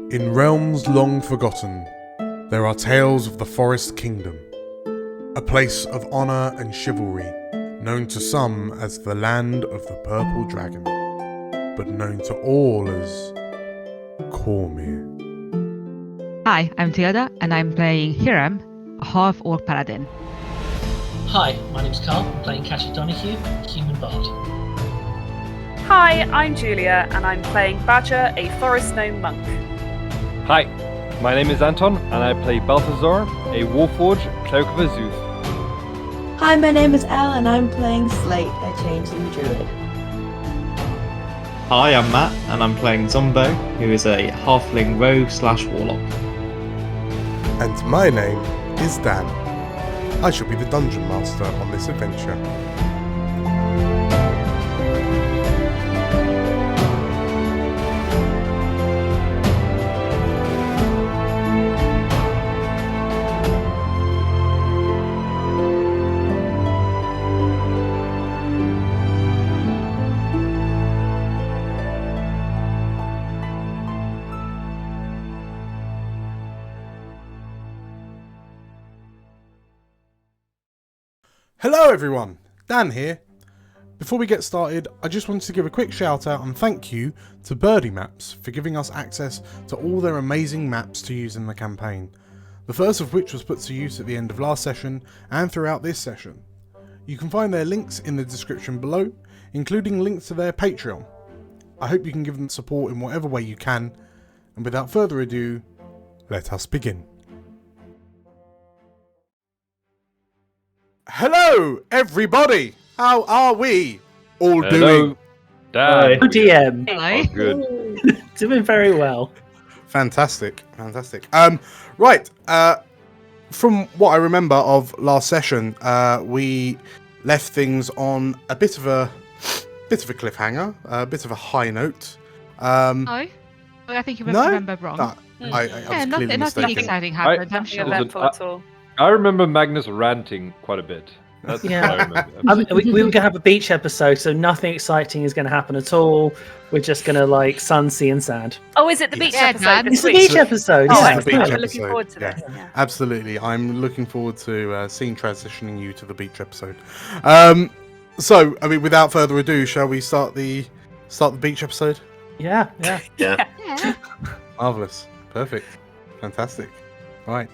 In realms long forgotten, there are tales of the Forest Kingdom, a place of honour and chivalry, known to some as the Land of the Purple Dragon, but known to all as Cormyr. Hi, I'm Theoda, and I'm playing Hiram, a half-orc paladin. Hi, my name's Carl. I'm playing Cassie Donahue, human bard. Hi, I'm Julia, and I'm playing Badger, a forest gnome monk. Hi, my name is Anton, and I play Balthazar, a Warforged Cloak of Azuth. Hi, my name is Elle, and I'm playing Slate, a changeling druid. Hi, I'm Matt, and I'm playing Zombo, who is a halfling rogue/warlock. And my name is Dan. I shall be the Dungeon Master on this adventure. Hello everyone, Dan here. Before we get started, I just wanted to give a quick shout out and thank you to BIRDIEMAPS for giving us access to all their amazing maps to use in the campaign. The first of which was put to use at the end of last session and throughout this session. You can find their links in the description below, including links to their Patreon. I hope you can give them support in whatever way you can, and without further ado, let us begin. Hello, everybody! How are we all doing? Dan. Hi. DM. Hello. Oh, good. Doing very well. Fantastic. Right. From what I remember of last session, we left things on a bit of a cliffhanger, a bit of a high note. No? I think you remember wrong. I was clearly Nothing mistaken. exciting happened, I'm Nothing sure. eventful at all. I remember Magnus ranting quite a bit. That's Yeah. what I remember. We were going to have a beach episode, so nothing exciting is going to happen at all. We're just going to like sun, sea, and sand. Oh, is it the beach Yeah, episode Dan. this It's the week? beach episode. Oh, This is yeah. the beach I'm episode. looking forward to this. Yeah. Yeah. Absolutely. I'm looking forward to transitioning you to the beach episode. So, I mean, without further ado, shall we start the beach episode? Yeah. Yeah. Marvellous. Perfect. Fantastic. Right.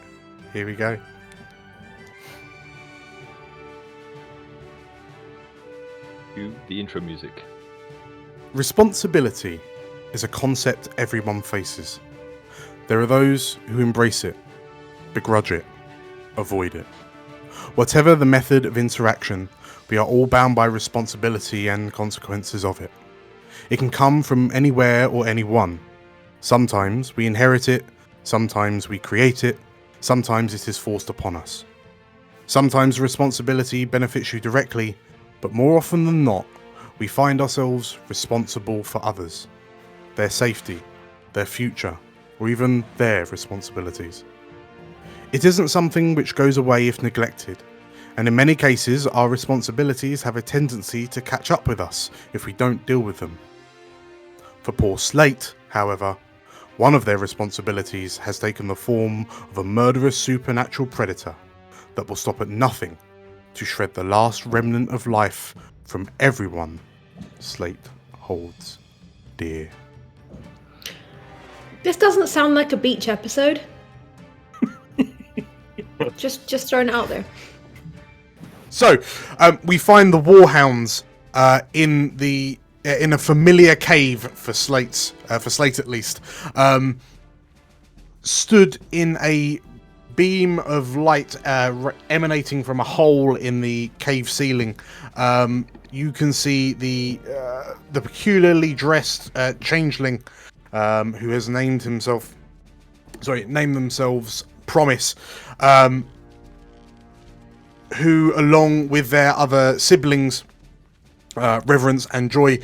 Here we go. Cue the intro music. Responsibility is a concept everyone faces. There are those who embrace it, begrudge it, avoid it. Whatever the method of interaction, we are all bound by responsibility and consequences of it. It can come from anywhere or anyone. Sometimes we inherit it, sometimes we create it, sometimes it is forced upon us. Sometimes responsibility benefits you directly, but more often than not, we find ourselves responsible for others, their safety, their future, or even their responsibilities. It isn't something which goes away if neglected, and in many cases our responsibilities have a tendency to catch up with us if we don't deal with them. For poor Slate, however, one of their responsibilities has taken the form of a murderous supernatural predator that will stop at nothing to shred the last remnant of life from everyone Slate holds dear. This doesn't sound like a beach episode. just throwing it out there. So, we find the Warhounds in a familiar cave for Slate at least, stood in a beam of light emanating from a hole in the cave ceiling. You can see the peculiarly dressed changeling who has named themselves Promise, who, along with their other siblings, Reverence and Joy,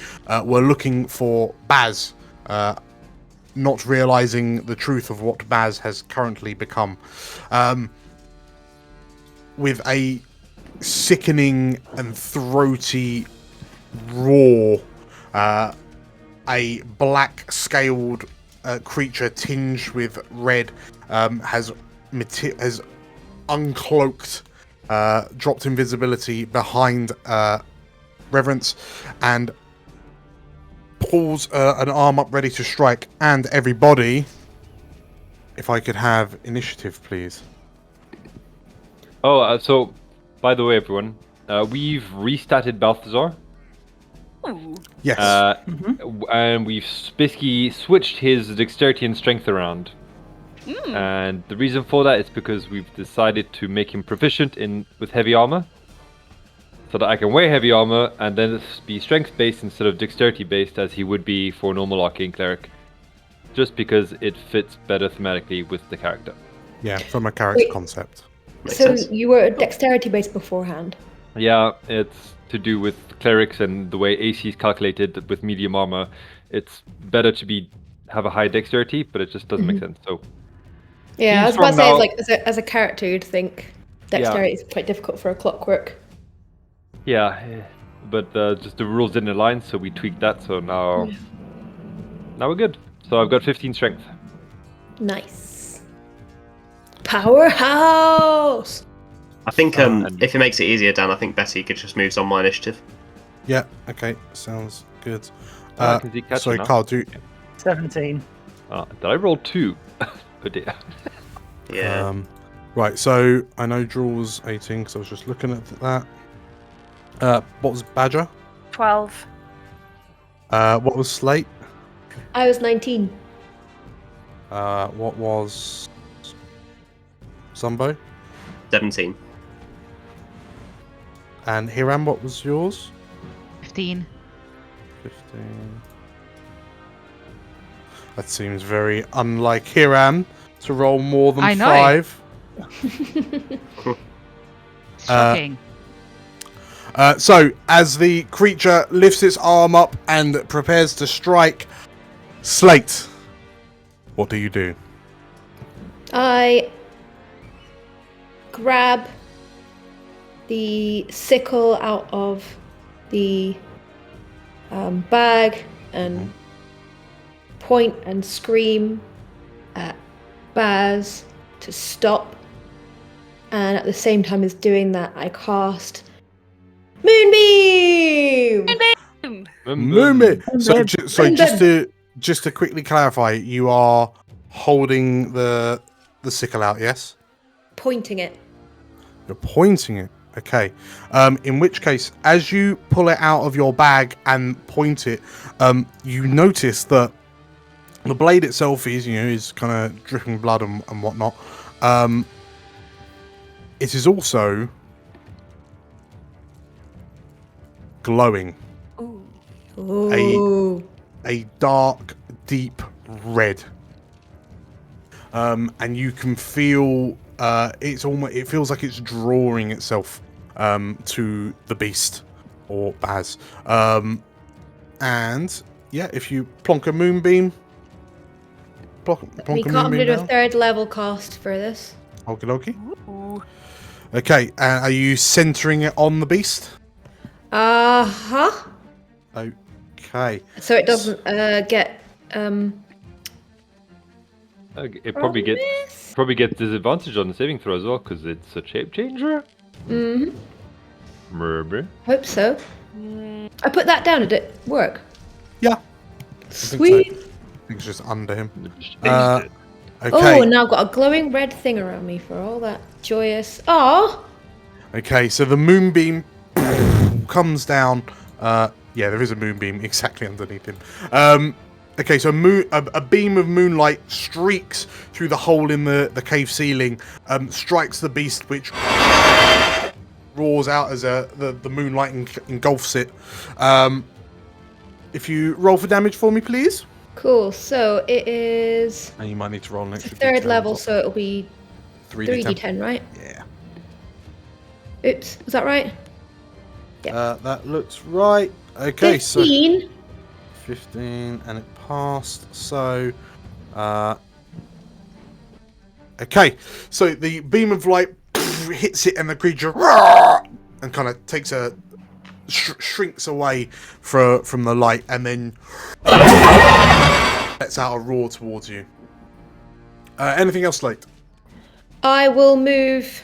were looking for Baz, not realizing the truth of what Baz has currently become. With a sickening and throaty roar, a black scaled creature tinged with red has uncloaked, dropped invisibility behind Reverence, and pulls an arm up ready to strike. And everybody, if I could have initiative, please. Oh, so by the way, everyone, we've restarted Balthazar. Ooh. Yes. And we've basically switched his dexterity and strength around. And the reason for that is because we've decided to make him proficient with heavy armor, so that I can wear heavy armor and then be strength based instead of dexterity based, as he would be for a normal arcane cleric, just because it fits better thematically with the character. Yeah, from a character Wait. concept. Makes So sense. you were dexterity based beforehand. Yeah, it's to do with clerics and the way AC is calculated with medium armor. It's better to have a high dexterity, but it just doesn't make sense. So Yeah, I He's was about to say, from like, as a character, you'd think dexterity is quite difficult for a clockwork. yeah, but just the rules didn't align, so we tweaked that. So now we're good. So I've got 15 strength. Nice. Powerhouse! I think and- if it makes it easier, Dan, I think Betty could just move on my initiative. Yeah. Okay. Sounds good. I can see catching Sorry, now. Carl. Do 17. Did I roll 2? Oh dear. Yeah. right. So I know Draw's 18 because I was just looking at that. What was Badger? 12. What was Slate? I was 19. What was Zumbo? 17. And Hiram, what was yours? 15. 15. That seems very unlike Hiram to roll more than I know. 5. Shocking. So, as the creature lifts its arm up and prepares to strike, Slate, what do you do? I grab the sickle out of the bag and point and scream at Baz to stop. And at the same time as doing that, I cast Moonbeam! Moonbeam. So, Moonbeam. just to quickly clarify, you are holding the sickle out, yes? Pointing it. You're pointing it. Okay. In which case, as you pull it out of your bag and point it, you notice that the blade itself is kind of dripping blood and whatnot. It is also glowing. Ooh. A dark, deep red. And you can feel it feels like it's drawing itself to the beast or Baz. And yeah, if you plonk a moonbeam, We can't do a down. 3rd level cast for this. Okie dokie. Ooh. Okay, are you centering it on the beast? Uh-huh. Okay. So it doesn't get It probably gets disadvantage on the saving throw as well, because it's a shape changer. Maybe. Hope so. I put that down. Did it work? Yeah. Sweet. I think it's just under him. Uh, Okay. Oh, and now I've got a glowing red thing around me for all that joyous. Oh, Okay, so the moonbeam comes down. Yeah, there is a moonbeam exactly underneath him. Okay, so a beam of moonlight streaks through the hole in the cave ceiling, strikes the beast, which roars out as the moonlight engulfs it. If you roll for damage for me, please. cool. So it is And you might need to roll an it's a extra 3rd D10 level, on top. so it'll be 3d10, right? Yeah. Oops, was that right? That looks right. Okay, 15. so 15, and it passed. So, okay, so the beam of light hits it, and the creature and kind of takes shrinks away from the light, and then lets out a roar towards you. Anything else, Slate? I will move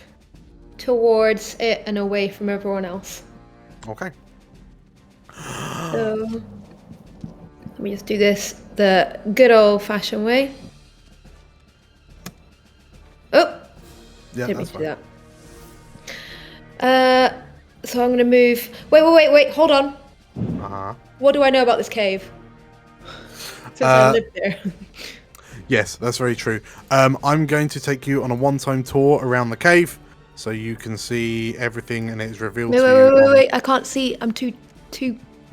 towards it and away from everyone else. Okay. So let me just do this the good old-fashioned way. Oh, Yeah, didn't mean that's to fine. do that. So I'm gonna move. Wait! Hold on. Uh-huh. What do I know about this cave? Since I lived there. Yes, that's very true. I'm going to take you on a one-time tour around the cave, so you can see everything, and it's revealed to you. Wait! I can't see. I'm too.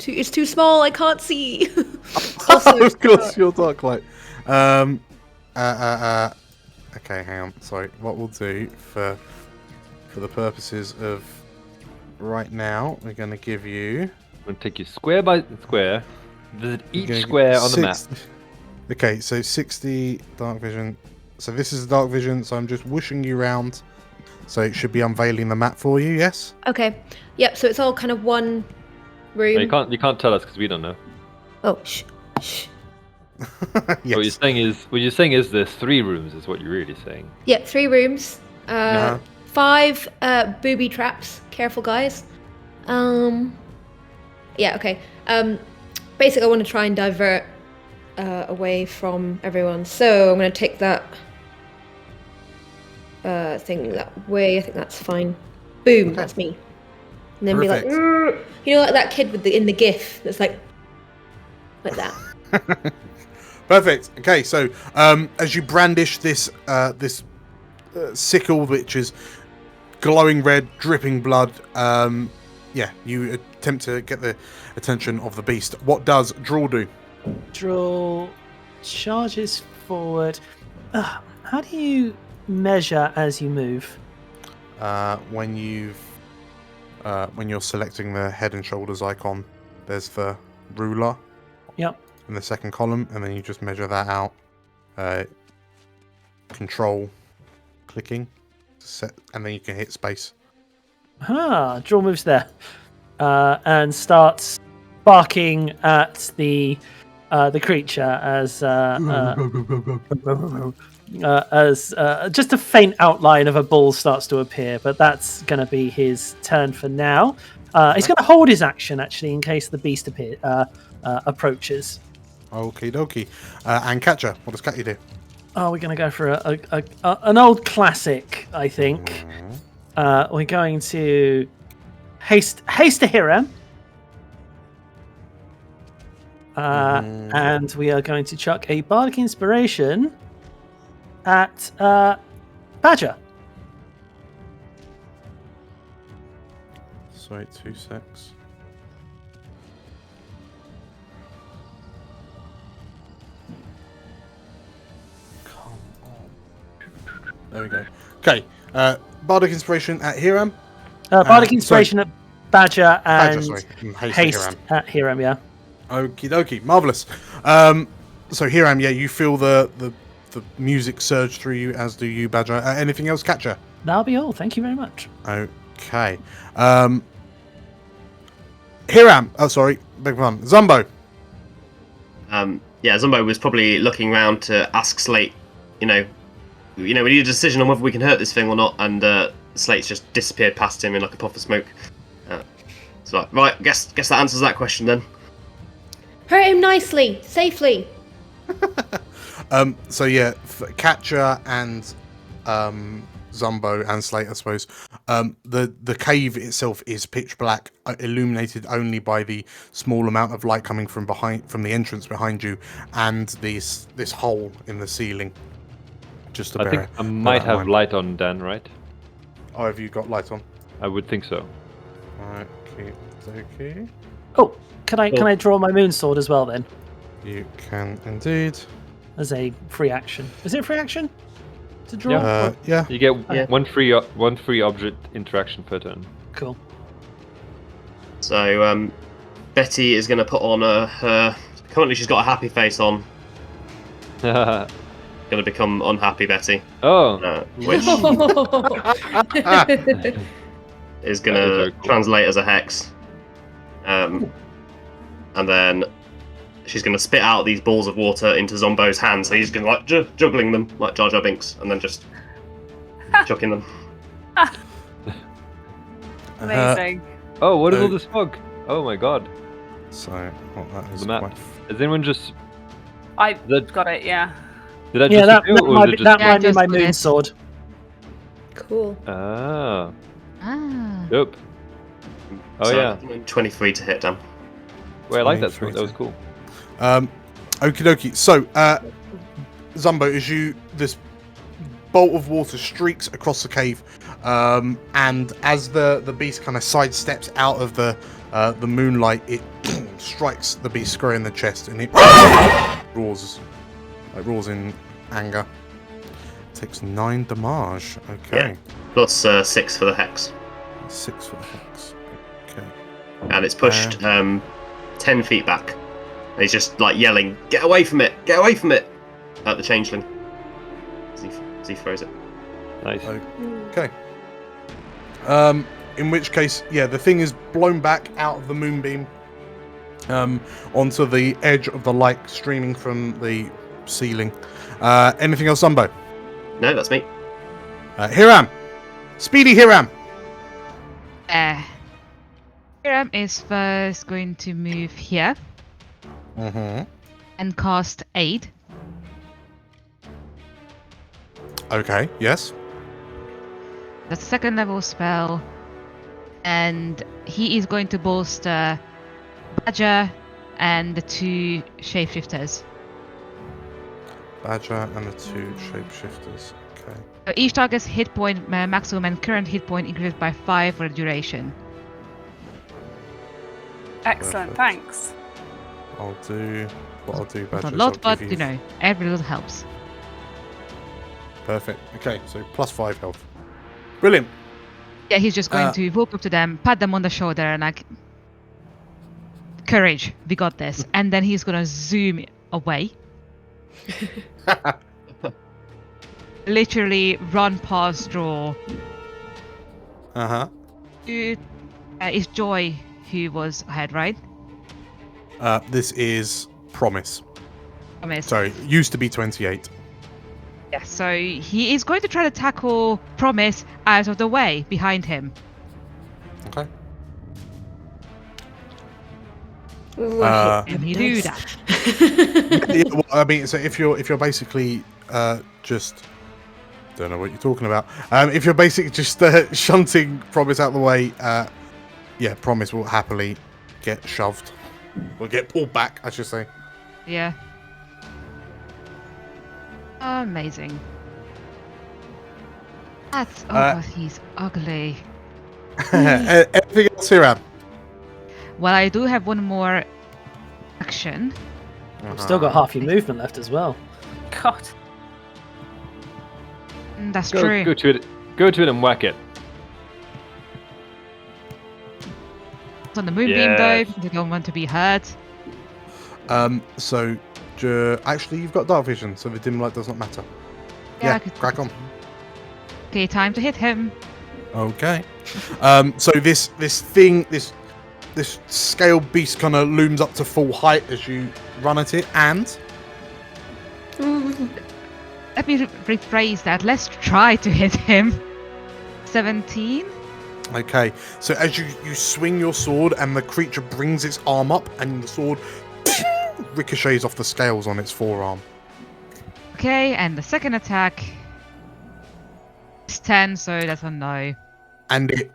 It's too small. I can't see. Also, Of course, your dark light. Okay, hang on. Sorry. What we'll do for the purposes of right now, we're going to give you. I'm going to take you square by square, visit we're each gonna square get on the map. Okay, so 60 dark vision. So this is dark vision. So I'm just whooshing you around. So it should be unveiling the map for you. Yes. okay. Yep. So it's all kind of one room. No, you can't tell us because we don't know. Oh, shh. Yes. What you're saying is there's 3 rooms, is what you're really saying. Yep. 3 rooms. Uh-huh. 5 booby traps. Careful, guys. Yeah. Okay. Basically, I want to try and divert away from everyone. So I'm going to take that thing that way. I think that's fine. Boom. Okay. That's me. And then Perfect. be like, "Rrr." You know, like that kid with in the GIF that's like that. Perfect. Okay, so as you brandish this sickle, which is glowing red, dripping blood, you attempt to get the attention of the beast. What does Drool do? Draw charges forward. How do you measure as you move? When you're selecting the head and shoulders icon, there's the ruler. Yep. In the second column, and then you just measure that out. Control clicking, set, and then you can hit space. Draw moves there, and starts barking at the creature as just a faint outline of a bull starts to appear. But that's going to be his turn for now. He's going to hold his action actually in case the beast approaches. Okie dokie. And Catcher, what does Catcher do? Oh, we're going to go for an old classic, I think. We're going to haste to Hiram. And we are going to chuck a Bardic Inspiration at Badger. Sorry, 2 secs. There we go. Okay, Bardic Inspiration at Hiram. Bardic Inspiration at Badger and Haste at Hiram, yeah. Okie dokie, marvellous. So Hiram, yeah, you feel the music surge through you, as do you, Badger. Anything else, Catcher? That'll be all. Thank you very much. Okay. Hiram, oh sorry, big one. Zumbo. Yeah, Zumbo was probably looking around to ask Slate, we need a decision on whether we can hurt this thing or not, and Slate's just disappeared past him in like a puff of smoke. So right, guess that answers that question then. Hurt him nicely, safely. So yeah, Catcher and Zumbo and Slate, I suppose. The cave itself is pitch black, illuminated only by the small amount of light coming from the entrance behind you, and this hole in the ceiling. Just to I think I might have light on, Dan, right? Oh, have you got light on? I would think so. Okay. Oh, can I draw my moon sword as well then? You can indeed. As a free action. Is it a free action to draw? Yeah. You get one free object interaction per turn. Cool. So Betty is going to put on her. Currently, she's got a happy face on. Going to become unhappy Betty. Oh. Which is going to translate as a hex. And then she's going to spit out these balls of water into Zombo's hands. So he's going to like juggling them like Jar Jar Binks, and then just chucking them. Amazing. Oh, what is all this fog? Oh my god. So, that is The map. quite... Has anyone just... I That- got it. Yeah. Did I Yeah, just that, do, that or might was be, it just... that Yeah, might be just my for moon this. sword. Cool. Ah, Ah. dope. Oh So, yeah. 23 to hit, Dan. Well, I like that 23 sword. That was cool. Okie dokie. So, Zumbo, this bolt of water streaks across the cave, and as the beast kind of sidesteps out of the moonlight, it strikes the beast square in the chest, and it roars in anger. Takes 9 damage. Okay, Plus 6 for the hex. 6 for the hex. Okay. And it's pushed 10 feet back. And he's just like yelling, "Get away from it! Get away from it!" at the changeling. As he throws it. Nice. Okay. In which case, yeah, the thing is blown back out of the moonbeam onto the edge of the light streaming from the ceiling. Anything else, Zumbo? No, that's me. Hiram! Speedy Hiram! Hiram is first going to move here Mm-hmm. and cast Aid. Okay, yes. That's a second level spell. And he is going to bolster Badger and the 2 shapeshifters. Badger and the 2 shapeshifters. Okay. So each target's hit point maximum and current hit point increased by 5 for the duration. Excellent. Perfect. Thanks. I'll do Not Badger. a lot, but you know, every little helps. Perfect. Okay, so plus 5 health. Brilliant. Yeah, he's just going to walk up to them, pat them on the shoulder, and like, courage, we got this. And then he's gonna zoom away. Literally run past Draw. Uh-huh. It's Joy who was ahead, right? This is Promise. Promise. Sorry, used to be 28. Yeah, so he is going to try to tackle Promise out of the way behind him. Okay. And he do that. Yeah, well, I mean, so if you're basically just don't know what you're talking about. If you're basically just shunting Promise out of the way, yeah, Promise will happily get shoved. Or get pulled back, I should say. Yeah. Amazing. That's but he's ugly. Anything else here, Ab? Well, I do have one more action. Still got half your movement left as well. God. That's true. Go to it. Go to it and whack it. It's on the moonbeam Yes. though. They don't want to be hurt. So, actually, you've got dark vision, so the dim light does not matter. Yeah, I Yeah, could- crack on. Okay, time to hit him. Okay. So this scale beast kind of looms up to full height as you run at it, and Let me rephrase that. Let's try to hit him. 17. okay. So as you swing your sword, and the creature brings its arm up, and the sword ricochets off the scales on its forearm. Okay, and the second attack is 10, so that's a no. And it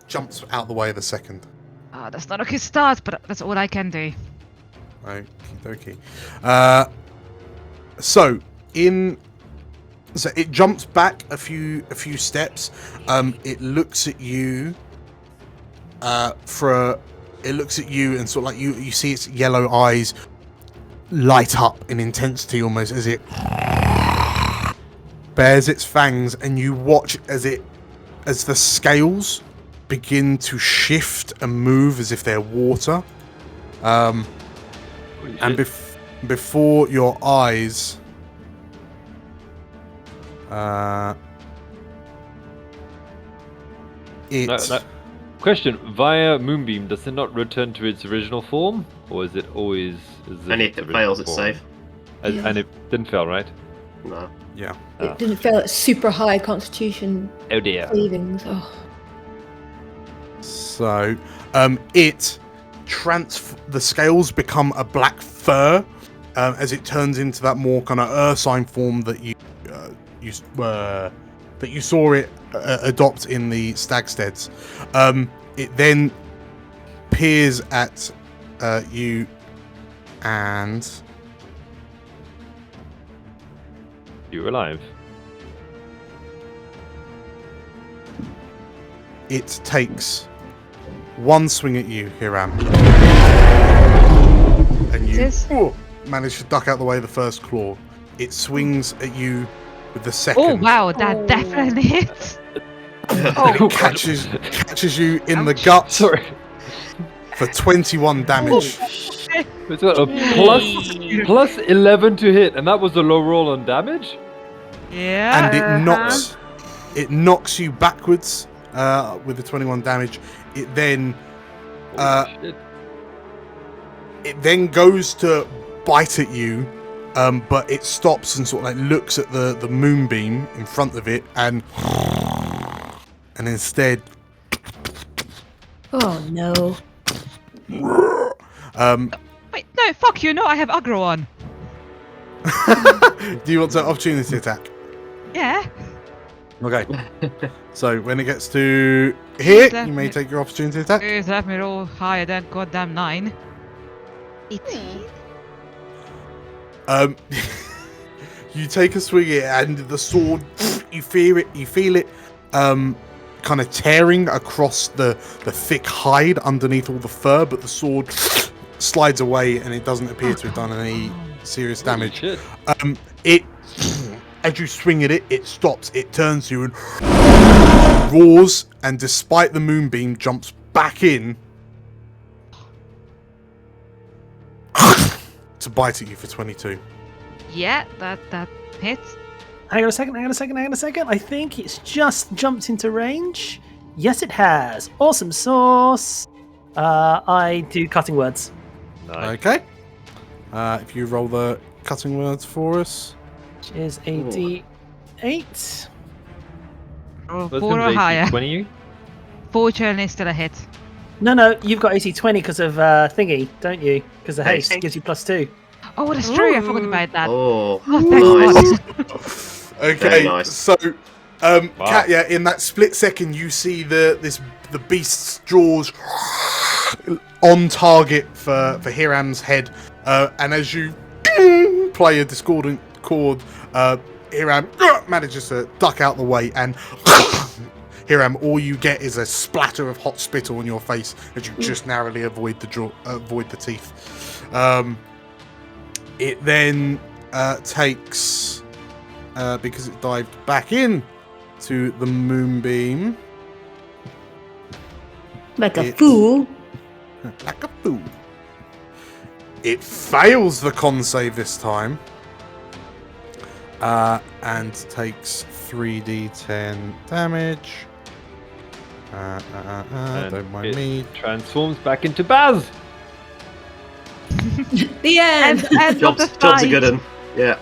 jumps out the way of the second. That's not a good start, but that's all I can do. Okie dokie. So it jumps back a few steps. It looks at you. It looks at you and sort of like you see its yellow eyes light up in intensity, almost as it bares its fangs, and you watch as the scales begin to shift and move as if they're water. And before your eyes, No. Question: via Moonbeam, does it not return to its original form, or is it always? And if it fails, it's safe. And it didn't fail, right? No. Yeah. It didn't fail at super high constitution Oh dear. savings. Oh. So, the scales become a black fur as it turns into that more kind of ursine form that you saw it adopt in the Stagsteads. It then peers at you, and You're alive. it takes one swing at you, Hiram. And you manage to duck out the way of the first claw. It swings at you with the second. Oh wow, that definitely hits. And it catches you in the gut for 21 damage. It's got a plus 11 to hit, and that was the low roll on damage. Yeah. And it knocks you backwards with the 21 damage. It then goes to bite at you, but it stops and sort of like looks at the moonbeam in front of it, and instead Oh no. Wait, no, fuck you. No, I have aggro on. do you want to opportunity attack? Yeah. Okay. So when it gets to here, you may take your opportunity attack. Please let me roll higher than goddamn 9. 18. You take a swing at it, and the sword, you feel it, kind of tearing across the thick hide underneath all the fur, but the sword slides away, and it doesn't appear to have done any serious damage. As you swing at it, it stops. It turns to you and roars, and despite the moonbeam, jumps back in to bite at you for 22. Yeah, that hits. Hang on a second. I think it's just jumped into range. Yes, it has. Awesome sauce. I do cutting words. Nice. Okay. If you roll the cutting words for us. Which is a D8. Roll What's 4 or AC higher. 20? Fortunately, is still a hit. No, you've got AC 20 because of thingy, don't you? Because the haste Okay. gives you +2. Oh, that's true. I forgot about that. Oh, Oh, thank nice. Okay. Very nice. So, Katya, in that split second, you see the beast's jaws on target for Hiram's head, and as you play a discordant chord, Hiram manages to duck out the way, and Hiram, all you get is a splatter of hot spittle on your face as you just narrowly avoid the teeth. It then takes, because it dived back in to the moonbeam. Like a fool. Like a fool. It fails the con save this time. And takes 3d10 damage. Don't mind it me. Transforms back into Baz. The end. And Job's a good one. Yeah.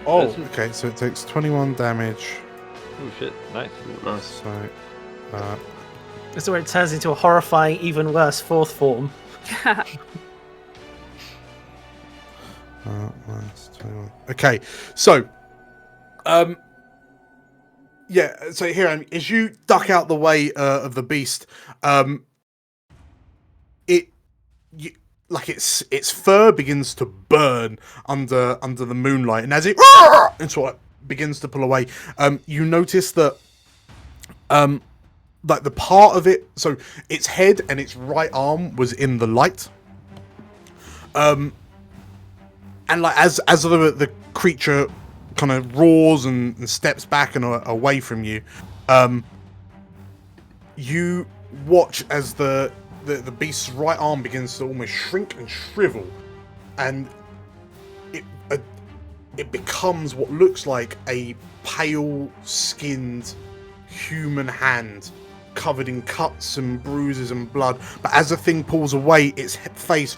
Oh, okay, so it takes 21 damage. Oh shit! Nice. Nice. So, This is where it turns into a horrifying, even worse fourth form. minus 21. Okay, so, yeah, so here, as you duck out the way of the beast, its fur begins to burn under the moonlight, and as it and sort of begins to pull away, you notice that like the part of it, so its head and its right arm was in the light, and like as the creature kind of roars and steps back and away from you, you watch as the beast's right arm begins to almost shrink and shrivel, and it becomes what looks like a pale-skinned human hand covered in cuts and bruises and blood. But as the thing pulls away, its face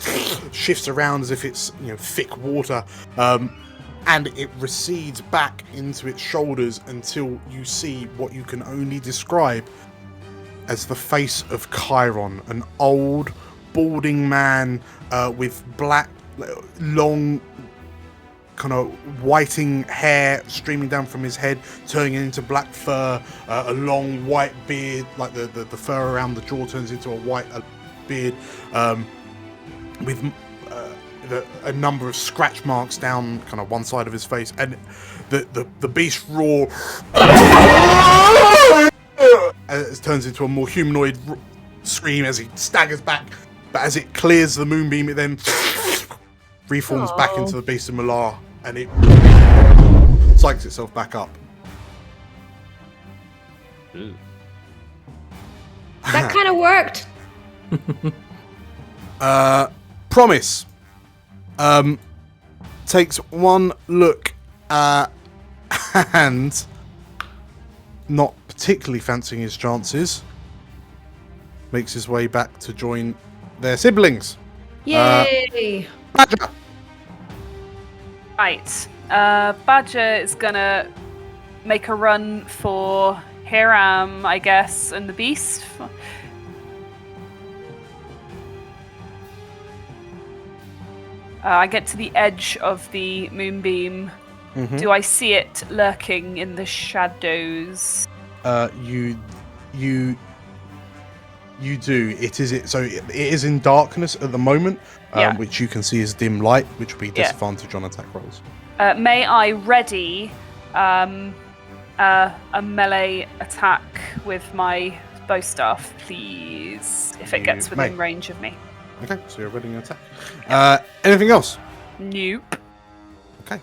shifts around as if it's thick water, and it recedes back into its shoulders until you see what you can only describe as the face of Chiron, an old, balding man with black, long, kind of whiting hair streaming down from his head, turning into black fur, a long white beard, like the fur around the jaw turns into a white beard, with a number of scratch marks down kind of one side of his face, and the beast roar as it turns into a more humanoid scream as he staggers back, but as it clears the moonbeam, it then reforms back into the beast of Malar, and it psychs itself back up. That kind of worked. Promise takes one look and, not particularly fancying his chances, makes his way back to join their siblings. Yay! Badger. Right. Badger is gonna make a run for Hiram, I guess, and the beast. I get to the edge of the moonbeam. Mm-hmm. Do I see it lurking in the shadows? You do. It is in darkness at the moment, which you can see as dim light, which will be disadvantage on attack rolls. May I ready a melee attack with my bow staff, please? If it gets within range of me. Okay, so you're ready to attack. Anything else? Nope. Okay.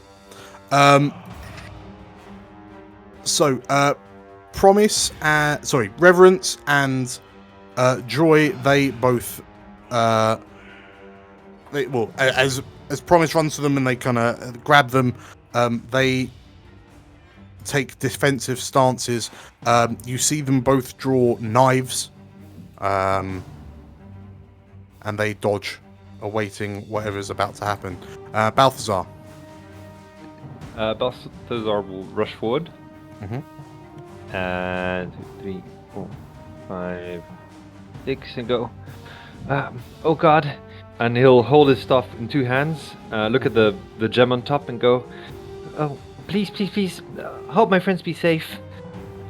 Promise, Reverence and Joy, they both, as Promise runs to them and they kind of grab them, they take defensive stances. You see them both draw knives, and they dodge, awaiting whatever's about to happen. Balthazar. Balthazar will rush forward. Mm-hmm. And 2, 3, 4, 5, 6, and go. Oh God! And he'll hold his staff in two hands. Look at the gem on top and go. Oh, please, please, please! Help my friends be safe.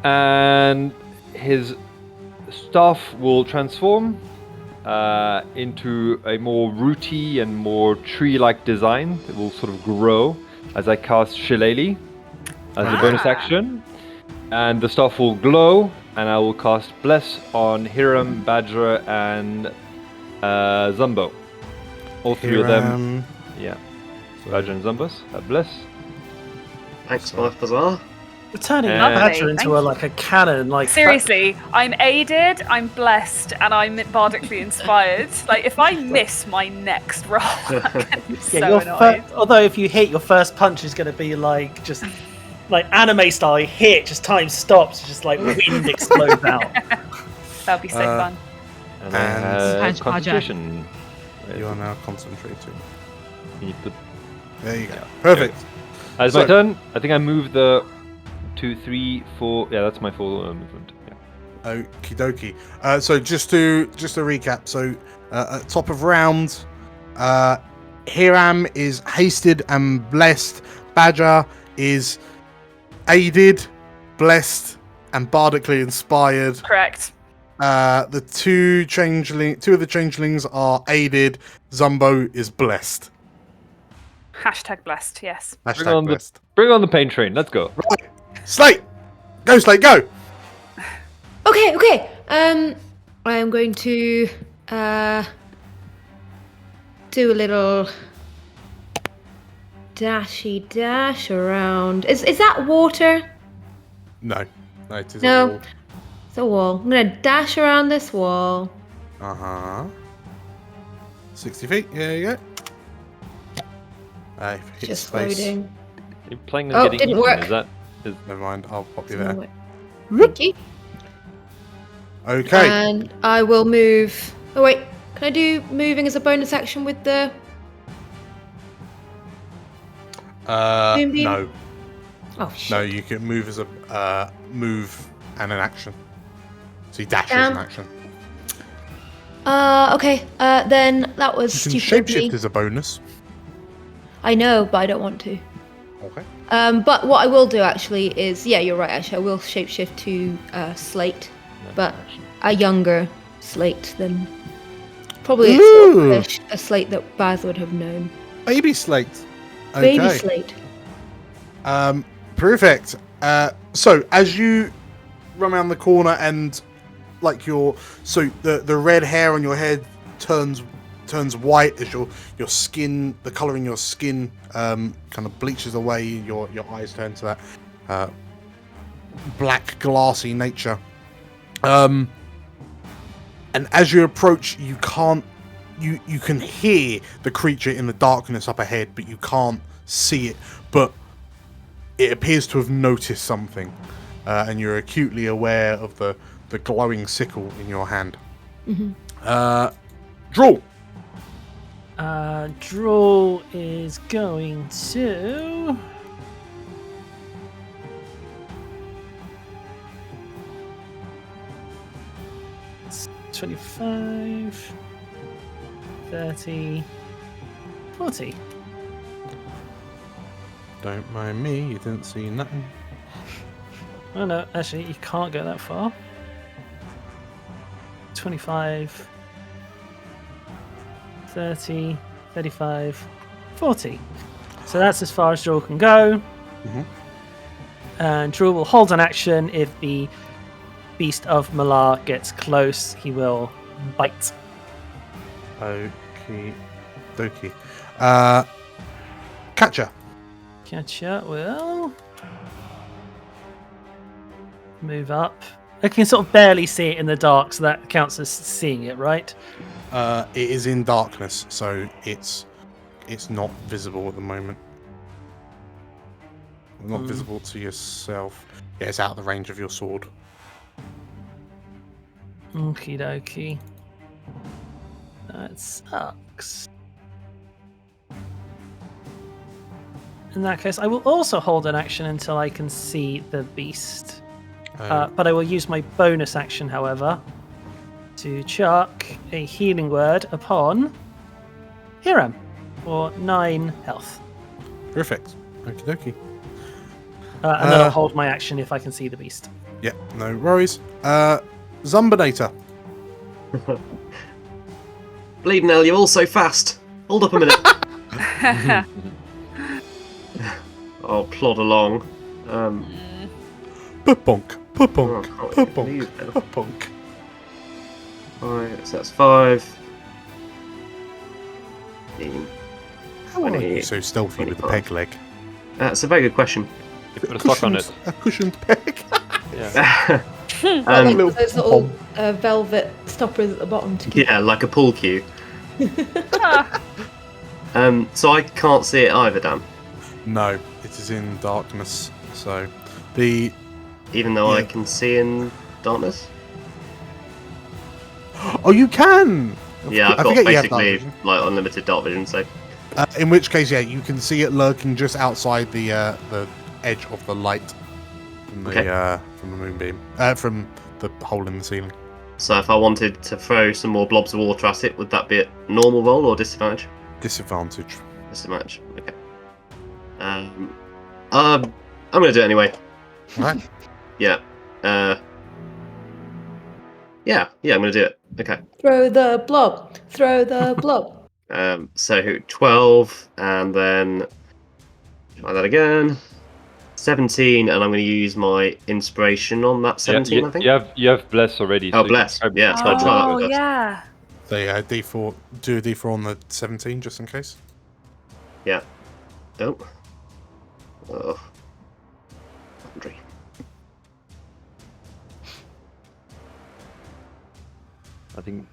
And his staff will transform into a more rooty and more tree-like design. It will sort of grow as I cast Shillelagh as a bonus action. And the staff will glow, and I will cast Bless on Hiram, Badger, and Zumbo. All three of them. Yeah. Badger and Zumbos have Bless. Thanks, Balthazar. We're turning Lovely, Badger into a cannon. Seriously, I'm aided, I'm blessed, and I'm bardically inspired. If I miss my next roll, I'm gonna be so annoyed. Although if you hit, your first punch is going to be just anime style. You hit, just time stops, just wind explodes out. That'll be so fun. And concentration. You are now concentrating. Can you put... There you go. Perfect. As my turn, I think I moved the 2, 3, 4. Yeah, that's my full movement. Yeah. Okie dokie. So just to recap. So at top of round, Hiram is hasted and blessed. Badger is aided, blessed, and bardically inspired. Correct. The two of the changelings are aided. Zumbo is blessed. Hashtag blessed. Yes. Hashtag blessed. Bring on the pain train. Let's go. Right. Slate, go Slate, go. Okay. I am going to do a little dashy dash around. Is that water? No, it isn't. No, it's a wall. I'm gonna dash around this wall. 60 feet. There you go. Just space. loading. You're playing on getting didn't eaten. work. Is that? Never mind. I'll pop you there. Thank you. Okay. And I will move. Oh wait, can I do moving as a bonus action with the? Moonbeam? No. Oh shit. No, you can move as a move and an action. So you dash as Damn. an action. Okay. Then that was You can stupid of me. shapeshift as a bonus. I know, but I don't want to. Okay. But what I will do actually is, yeah, you're right. Actually, I will shapeshift to Slate, but a younger Slate than probably Ooh. a Slate that Baz would have known. Baby Slate. Okay. Baby Slate. Perfect. So as you run around the corner and like the red hair on your head turns white as your skin, the color in your skin kind of bleaches away. Your eyes turn to that black glassy nature. And as you approach, you can hear the creature in the darkness up ahead, but you can't see it. But it appears to have noticed something, and you're acutely aware of the glowing sickle in your hand. Draw. Draw is going to. It's 25, 30, 40. Don't mind me, you didn't see nothing. Oh no, actually, you can't go that far. 25, 30, 35, 40. So that's as far as Draw can go. And Draw will hold an action. If the Beast of Malar gets close, he will bite. Okie dokie. Catcher. Catcher will move up. I can sort of barely see it in the dark, so that counts as seeing it, right? It is in darkness, so it's not visible at the moment. Not visible to yourself. Yeah, it's out of the range of your sword. Okie dokie. That sucks. In that case, I will also hold an action until I can see the beast. But I will use my bonus action, however, to chuck a healing word upon Hiram for 9 health. Perfect. Okie dokie. And then I'll hold my action if I can see the beast. Yeah, no worries. Zumbinator. Bleeding hell, you're all so fast. Hold up a minute. I'll plod along. Pupunk. Pupunk. Oh, Pupunk. Pupunk. Alright, so that's 5. 15. How are you so stealthy with the peg leg? That's a very good question. You put a sock on it. A cushioned peg. Yeah. Like those little velvet stoppers at the bottom to keep. Yeah, like a pool cue. So I can't see it either, Dan. No, it is in darkness. So even though I can see in darkness. Oh, you can. Yeah, I've got basically like unlimited dark vision. So in which case, yeah, you can see it lurking just outside the edge of the light from the moonbeam, from the hole in the ceiling. So if I wanted to throw some more blobs of water at it, would that be a normal roll or disadvantage? Disadvantage. Disadvantage. Okay. I'm gonna do it anyway. Right. Yeah. Yeah, I'm gonna do it. Okay. Throw the blob. Throw the blob. So 12, and then try that again. 17, and I'm going to use my inspiration on that 17. I think. You have bless already. Oh, bless. Yeah, so I'll try that with us. Yeah. So yeah, D4. Do a D4 on the 17 just in case. Yeah. Oh. Oh. Laundry. I think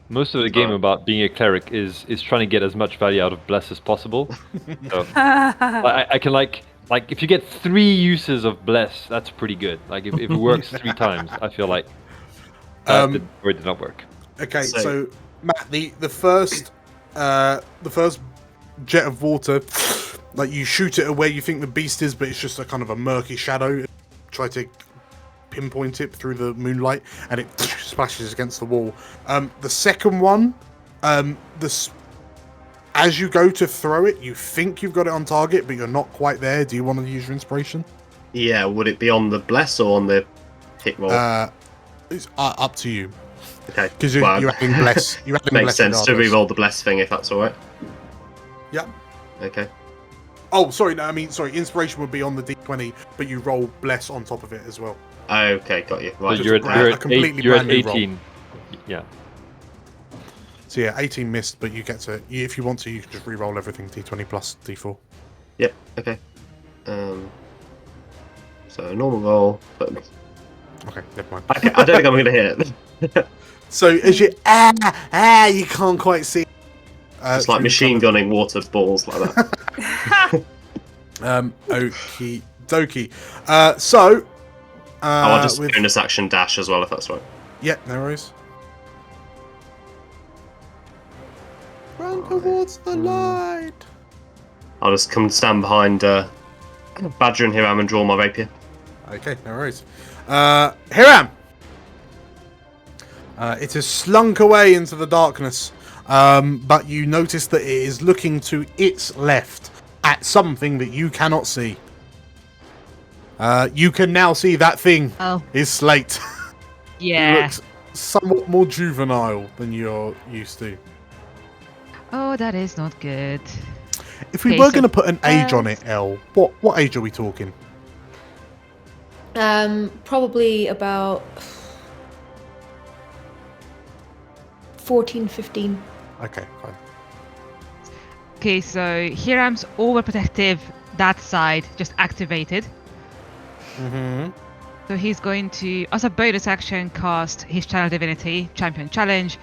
most of the game about being a cleric is trying to get as much value out of bless as possible. So I can like if you get 3 uses of bless, that's pretty good. Like if it works 3 times, I feel like. did not work. Okay, so Matt, the first jet of water, like you shoot it at where you think the beast is, but it's just a kind of a murky shadow. Try to pinpoint it through the moonlight, and it splashes against the wall. The second one, as you go to throw it, you think you've got it on target, but you're not quite there. Do you want to use your inspiration? Yeah, would it be on the bless or on the hit roll? It's up to you. Okay. Because you're adding bless. You're adding Makes bless sense to regardless. re-roll the bless thing if that's alright. Yep. Okay. Oh, sorry. No, I mean, sorry. Inspiration would be on the d20, but you roll bless on top of it as well. Okay, got you. Right. So you're at 18. Yeah. So yeah, 18 missed, but you get to. If you want to, you can just re-roll everything d20 plus d4. Yep. Okay. So normal roll, but Okay, never mind. okay, I don't think I'm going to hit it. So as you you can't quite see. It's like machine gunning water balls like that. Okie dokie. So. I'll just bonus action dash as well if that's right. Yeah, no worries. Run towards the light. I'll just come stand behind Badger and Hiram and draw my rapier. Okay, no worries. Hiram! It has slunk away into the darkness, but you notice that it is looking to its left at something that you cannot see. You can now see that thing is Slate. Yeah. He looks somewhat more juvenile than you're used to. Oh, that is not good. If we Okay, were so going to put an age on it, Elle, what age are we talking? Probably about 14, 15. Okay, fine. Okay, so Hiram's overprotective that side just activated. Mm-hmm. So he's going to, as a bonus action, cast his Channel Divinity, Champion Challenge,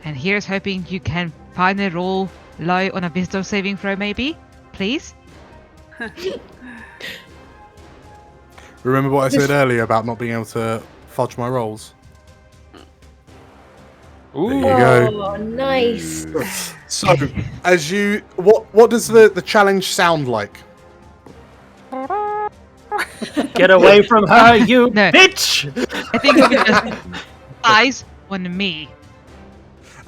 and here's hoping you can finally roll low on a Wisdom saving throw, maybe? Please? Remember what I said earlier about not being able to fudge my rolls? Ooh. There you go. Oh, nice. So, as you, what does the challenge sound like? Get away from her, you No. bitch! I think we just eyes on me.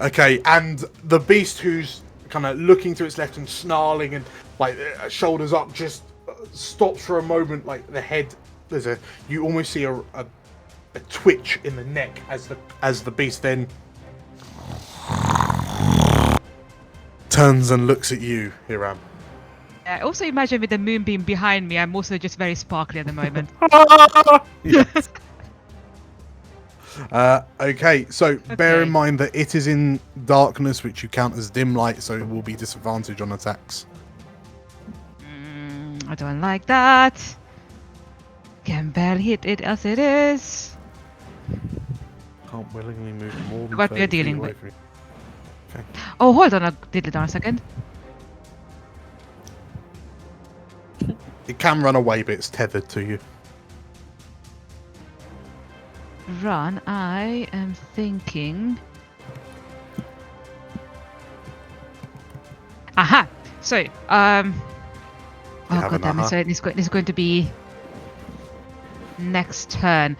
Okay, and the beast who's kind of looking to its left and snarling and like shoulders up just stops for a moment. Like the head, you almost see a twitch in the neck as the beast then turns and looks at you, Hiram. Also imagine with the moonbeam behind me, I'm also just very sparkly at the moment. Yes. Okay, so bear in mind that it is in darkness, which you count as dim light, so it will be disadvantage on attacks. I don't like that. Can barely hit it as it is. Can't willingly move more than What we are 30 feet dealing away with. from you. Okay. Oh, hold on a diddly-darn second. It can run away, but it's tethered to you. Run, I am thinking. Aha! So, oh have god an damn it, aha? so this is going to be next turn.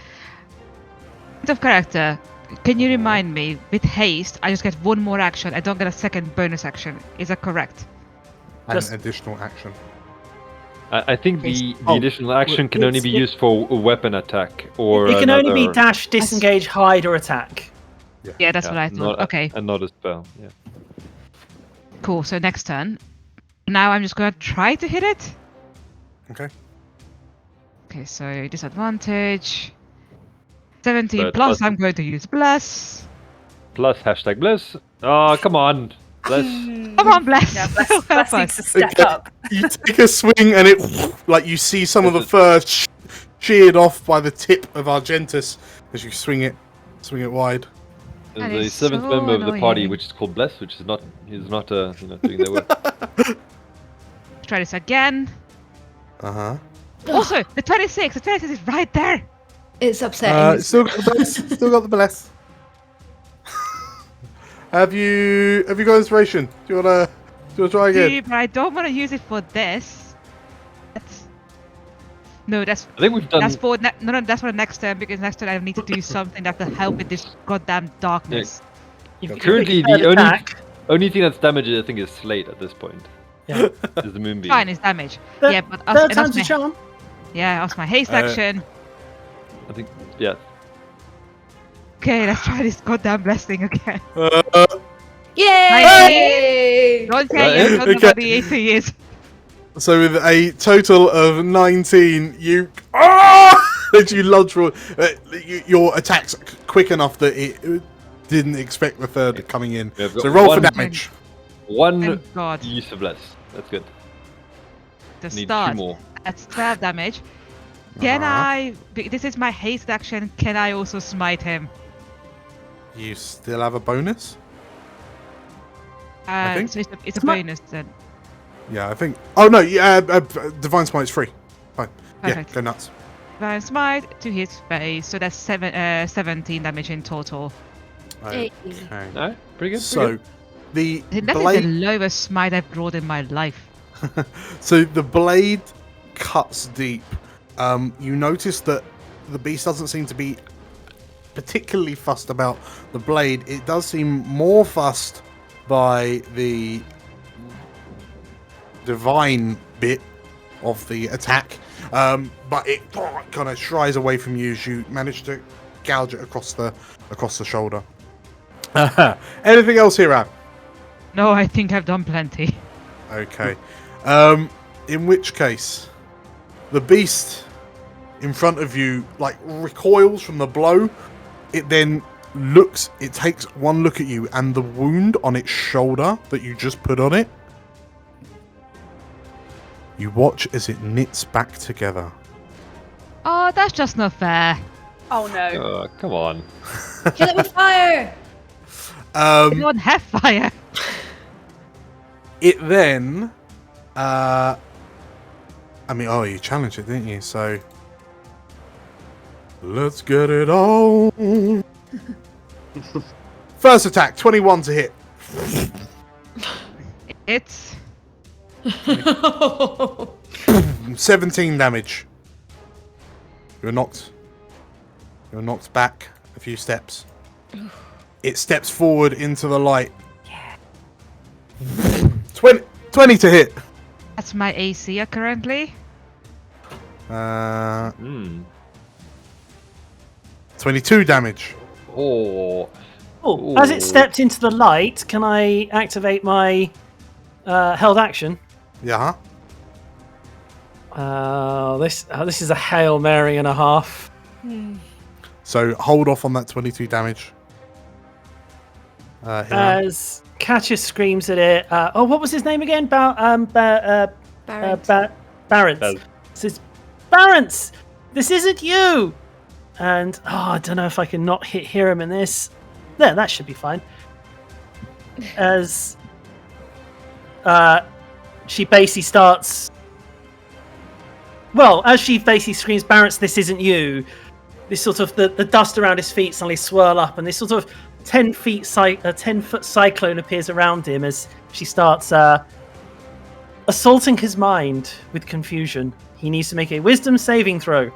Point of character, can you remind me, with haste, I just get one more action, I don't get a second bonus action. Is that correct? An Just- additional action. I think the Oh, additional action can only be used for a weapon attack or It can only be another- dash, disengage, hide, or attack. Yeah, that's yeah, what I thought. not- Okay, And not a spell, yeah. cool. So next turn. Now I'm just going to try to hit it. Okay. Okay, so disadvantage. 17 But plus, plus- I'm going to use bless. Plus hashtag bless. Oh, come on. Bless. Come on, bless. Yeah, Help Bless needs us. to step Okay. up. You take a swing and it, like you see some of the fur sheared off by the tip of Argentus as you swing it wide. That There's a is seventh so member of the party, annoying. which is called Bless, which is not, he's not doing their work. Try this again. Uh-huh. Also, the 26 is right there. It's upsetting. Still got the bless. Still got the bless. Have you got inspiration? Do you wanna try again? But I don't want to use it for this. That's I think we've done. that's for that's for the next turn, because next turn I need to do something that will help with this goddamn darkness. Currently, the only thing that's damaged, I think, is Slate at this point. Yeah. Is the moonbeam. Fine, it's damage. Third- Yeah, but Third and time's a my, charm. yeah, that's my haste action. I think, yeah. Okay, let's try this goddamn blessing again. Yay! Don't care, you don't know what the AC is. So with a total of 19, you you lunge forward. Your attack's quick enough that it didn't expect the third coming in. Yeah, So roll for damage. One Thank God. use of less. That's good. To Need start, 2 more. that's 12 damage. Can I? This is my haste action. Can I also smite him? You still have a bonus? I think. So it's a Smite. bonus then. Yeah, I think. Oh no, yeah, Divine Smite's free. Fine. Perfect. Yeah, go nuts. Divine smite to his face. So that's 17 damage in total. Okay. No, pretty good. So the That is the blade. lowest smite I've brought in my life. So the blade cuts deep. You notice that the beast doesn't seem to be particularly fussed about the blade. It does seem more fussed by the divine bit of the attack, but it kind of shies away from you as you manage to gouge it across the shoulder. Anything else here, Ab? No, I think I've done plenty. Okay. In which case, the beast in front of you like recoils from the blow. It then it takes one look at you, and the wound on its shoulder that you just put on it, you watch as it knits back together. Oh, that's just not fair. Oh no. Come on. Kill it with fire! I don't have fire. It then, you challenged it, didn't you? So, let's get it on. First attack, 21 to hit. It's 17 damage. You're knocked back a few steps. It steps forward into the light. 20 to hit. that's my AC currently. 22 damage. Oh. Oh, as it stepped into the light, can I activate my held action? Yeah. This is a Hail Mary and a half. So hold off on that 22 damage. As Catcher screams at it, what was his name again? Barrence. Says, Barrence, this isn't you. And I don't know if I can not hear him in this. There, that should be fine. As she basically starts. Well, as she basically screams, Barrence, this isn't you. This sort of the dust around his feet suddenly swirl up, and this sort of 10-foot cyclone appears around him as she starts assaulting his mind with confusion. He needs to make a wisdom saving throw.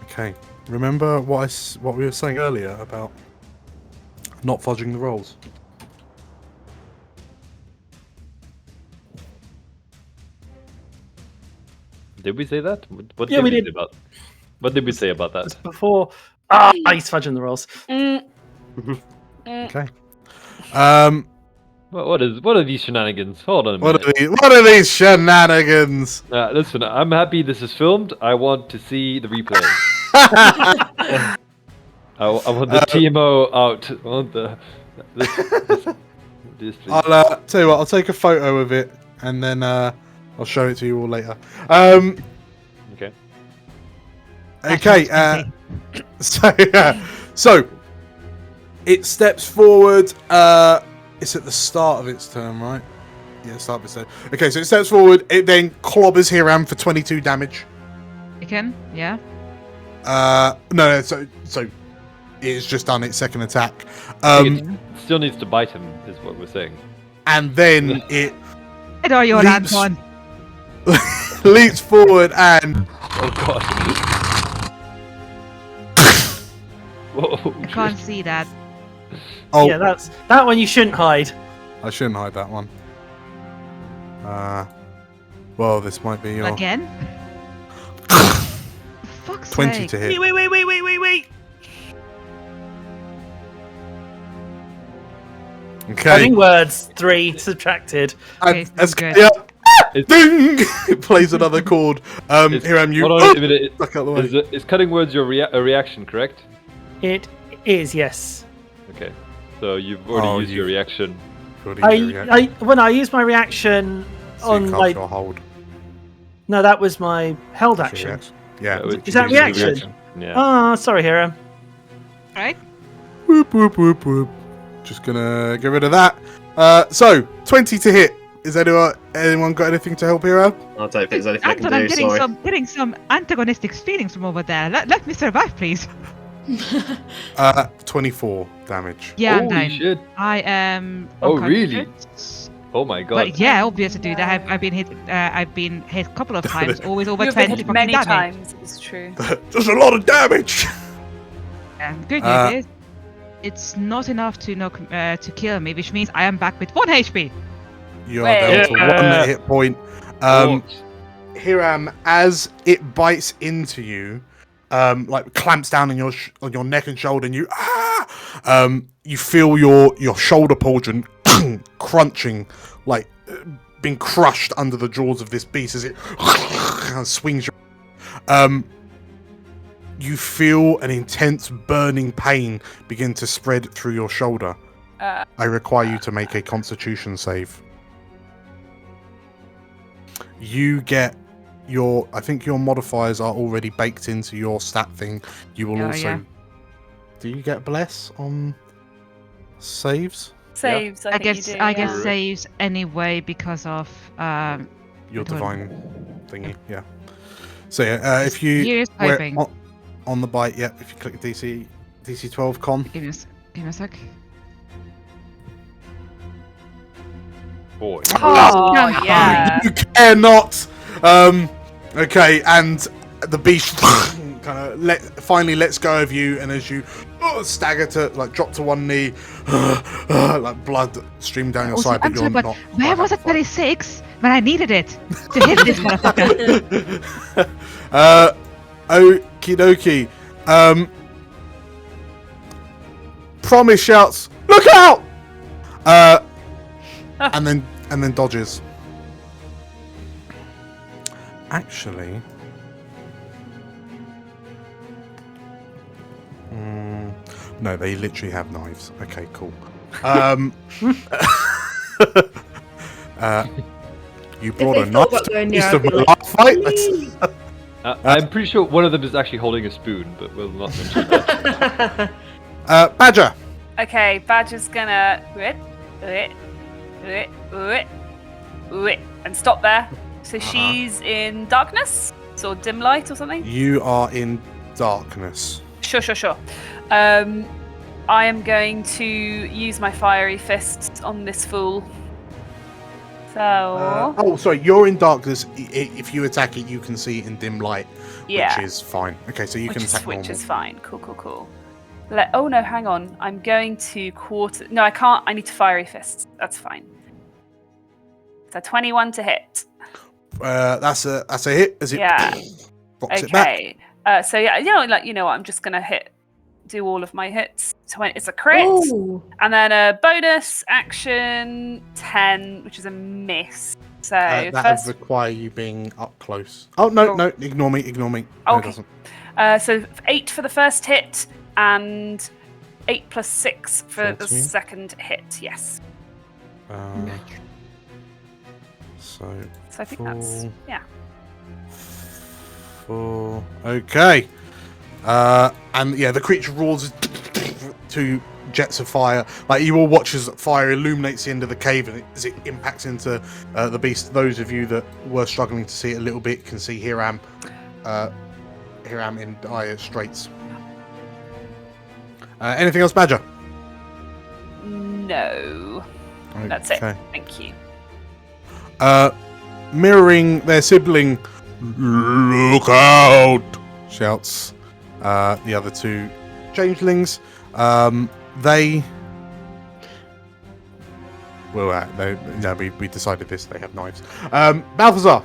Okay. Remember what we were saying earlier about not fudging the rolls? Did we say that? What Yeah, did we we did. say about? What did we say about that? Before, he's fudging the rolls. Okay. What are these shenanigans? Hold on a minute. What are these shenanigans? Listen, I'm happy this is filmed. I want to see the replay. I want the TMO out. I want this please. I'll tell you what. I'll take a photo of it and then I'll show it to you all later. Okay. Okay. So it steps forward. It's at the start of its turn, right? Yeah, start of its turn. Okay, so it steps forward. It then clobbers Hiram for 22 damage. You can, yeah. No. So it's just done its second attack. It still needs to bite him, is what we're saying. And then it Where are your leaps- Anton? leaps forward and Oh god. Whoa. I can't see that. Yeah, that's that one you shouldn't hide. I shouldn't hide that one. Well, this might be your Again? For fuck's 20 sake. to hit. Wait. Okay. Cutting words, 3 subtracted. Okay, And as good. yeah, It's- ding! It plays another chord. Hiram, you Hold on a minute. duck out the way. Is cutting words your a reaction, correct? It is, yes. Okay. So you've already used your reaction. When I use my reaction on like your hold. no, that was my held That's your action. reaction. Yeah. Is that Use your reaction? Yeah. Oh, sorry, Hero. Right? Whoop, whoop, whoop, whoop. Just gonna get rid of that. So 20 to hit. Is anyone got anything to help Hero? I don't think there's anything I Anton, can I'm do. Sorry. getting some antagonistic feelings from over there. Let me survive, please. 24 damage. Yeah, I'm Holy down. shit. I am. Oh, unconscious. really? Oh my god. Well, yeah, obviously, dude. I've been hit. I've been hit a couple of times. Always over You've been 20 hit fucking many damage. times. It's true. There's a lot of damage. And good news is, it's not enough to kill me, which means I am back with 1 HP. You are down to Yeah. 1 hit point. Hiram, as it bites into you, like clamps down on your neck and shoulder, and you feel your shoulder pauldron crunching, like being crushed under the jaws of this beast as it swings you. You feel an intense burning pain begin to spread through your shoulder. I require you to make a Constitution save. You get I think your modifiers are already baked into your stat thing. You will also. Yeah. Do you get bless on saves? Saves. I think you do, I guess yeah. saves anyway because of Your Hold on. divine thingy, yeah. So yeah, if you Here's where- hoping. on the bite, yeah. If you click DC 12 con, Give me a sec. Boy. Oh, yeah. you care not. Okay, and the beast kind of finally lets go of you, and as you stagger to drop to one knee, like blood stream down your Also, side, but I'm you're sorry, but not. where was it 36 when I needed it to hit this motherfucker? Okie dokie. Promise shouts, "Look out!" and then dodges. Actually, no, they literally have knives. Okay, cool. You brought a they knife thought to about going the near, east I'd of be a like, live fight? "Please." I'm pretty sure one of them is actually holding a spoon, but we'll not mention that. Badger. Okay, Badger's gonna and stop there. So she's in darkness, or dim light, or something. You are in darkness. Sure. I am going to use my fiery fists on this fool. So Sorry, you're in darkness. If you attack it, you can see it in dim light, yeah, which is fine. Okay, so you can attack normal. which is fine. Cool. Oh no, hang on. I'm going to quarter. No, I can't. I need to fiery fists. That's fine. So 21 to hit. That's a hit. As it rocks it back. Okay. So yeah, what? I'm just gonna do all of my hits. So it's a crit, Ooh. and then a bonus action 10, which is a miss. So That first, would require you being up close. Oh no, Cool. ignore me. No, Okay. it doesn't. so 8 for the first hit, and 8 plus 6 for the 14. second hit. Yes. So So I think that's yeah. 4. Okay. And yeah, the creature roars to jets of fire. Like you all watch as fire illuminates the end of the cave, and as it impacts into the beast. Those of you that were struggling to see it a little bit can see Hiram in dire straits. Anything else, Badger? No. That's it. Thank you. Mirroring their sibling, "Look out!" shouts the other two changelings. We decided this. They have knives. Balthazar.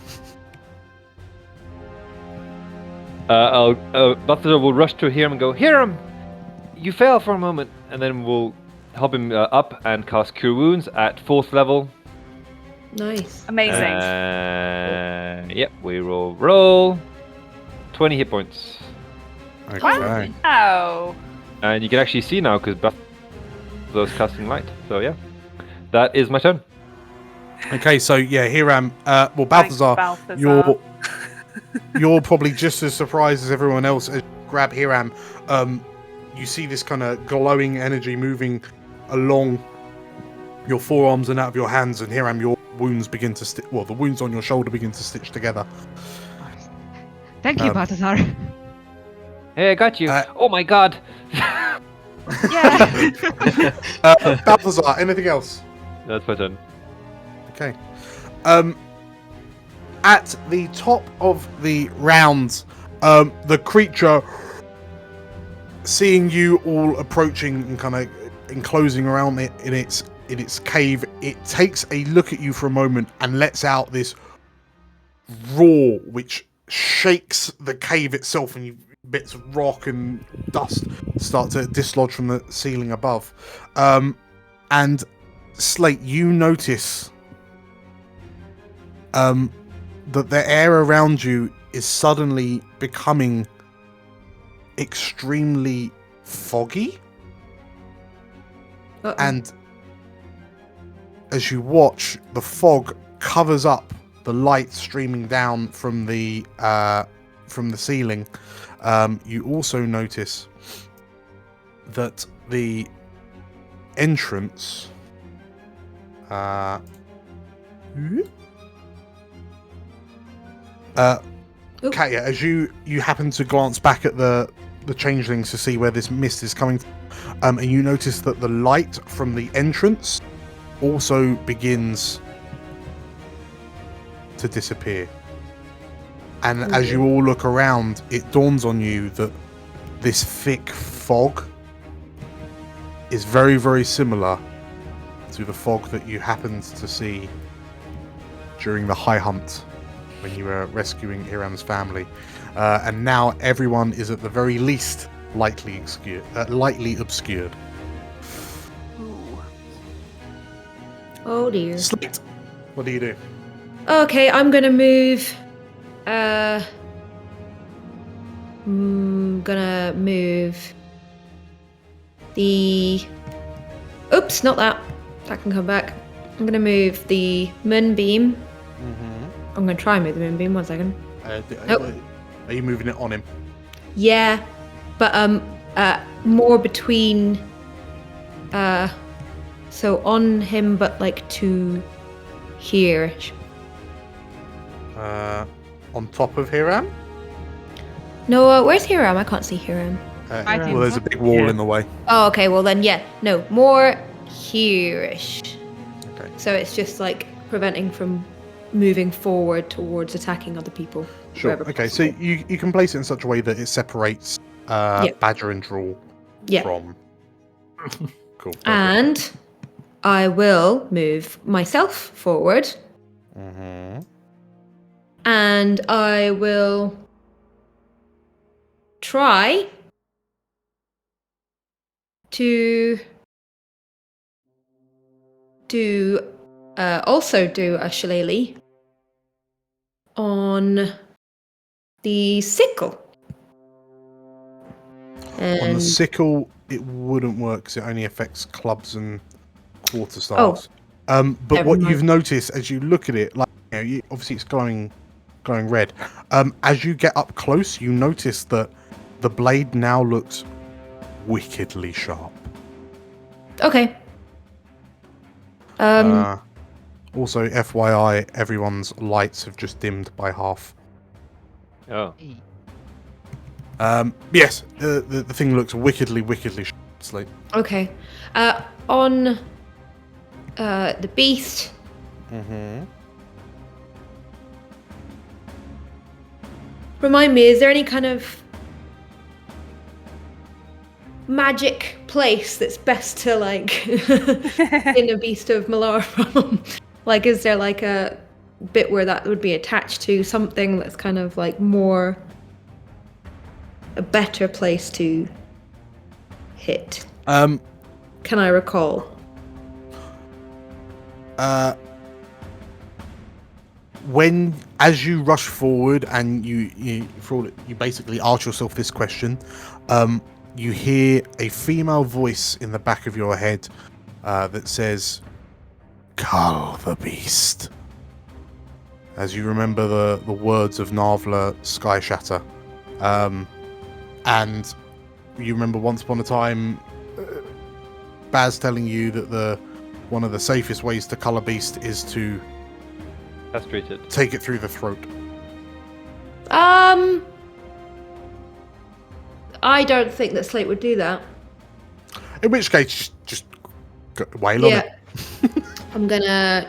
Balthazar will rush to Hiram and go, Hiram, you fell for a moment, and then we'll help him up and cast Cure Wounds at 4th level. Nice. Amazing. Yep, we will roll 20 hit points. Okay. Wow. And you can actually see now because Balthazar's casting light. So yeah, that is my turn. Okay, so yeah, Hiram. Balthazar, Balthazar. you're probably just as surprised as everyone else as you grab Hiram. You see this kind of glowing energy moving along your forearms and out of your hands, and Hiram, your wounds begin to the wounds on your shoulder begin to stitch together. Thank you, Balthazar. Hey, I got you. Oh my god. Yeah. Balthazar, anything else? That's my turn. Okay. At the top of the round, the creature, seeing you all approaching and kind of enclosing around it in its cave, it takes a look at you for a moment and lets out this roar which shakes the cave itself, and bits of rock and dust start to dislodge from the ceiling above. And Slate, you notice that the air around you is suddenly becoming extremely foggy. Uh-oh. And as you watch, the fog covers up the light streaming down from the ceiling. You also notice that the entrance Katya, as you happen to glance back at the changelings to see where this mist is coming from, and you notice that the light from the entrance also begins to disappear. And as you all look around, it dawns on you that this thick fog is very, very similar to the fog that you happened to see during the High Hunt when you were rescuing Hiram's family. And now everyone is at the very least lightly obscured. Ooh. Oh dear. Slate, what do you do? Okay, I'm gonna move. Gonna move the. Oops, not that. That can come back. I'm gonna move the moonbeam. Mm-hmm. I'm gonna try and move the moonbeam. 1 second. Are you moving it on him? Yeah, but more between. So on him, but like to here. On top of Hiram? No, where's Hiram? I can't see Hiram. Well, there's a big wall in the way. Oh, okay. Well then, yeah. No, more here-ish. Okay. So it's just like preventing from moving forward towards attacking other people. Sure. wherever Okay, so possible. you can place it in such a way that it separates Badger and Drool from. Cool. Perfect. And I will move myself forward. Mm-hmm. And I will try to also do a shillelagh on the sickle. On the sickle, it wouldn't work because it only affects clubs and quarterstaffs. But what you've noticed as you look at it, like obviously it's glowing red. As you get up close, you notice that the blade now looks wickedly sharp. Okay. Also, FYI, everyone's lights have just dimmed by half. Oh. Yes, the thing looks wickedly sharp. Slate. Okay. On the beast. Mm-hmm. Remind me, is there any kind of magic place that's best to like in a beast of Malar from? Like, is there like a bit where that would be attached to something that's kind of like more a better place to hit? Can I recall? As you rush forward and you basically ask yourself this question, you hear a female voice in the back of your head that says, "Cull the beast." As you remember the words of Narvla Sky Shatter, and you remember once upon a time, Baz telling you that one of the safest ways to cull a beast is to Castrate it. take it through the throat. I don't think that Slate would do that. In which case, just wail on it. I'm gonna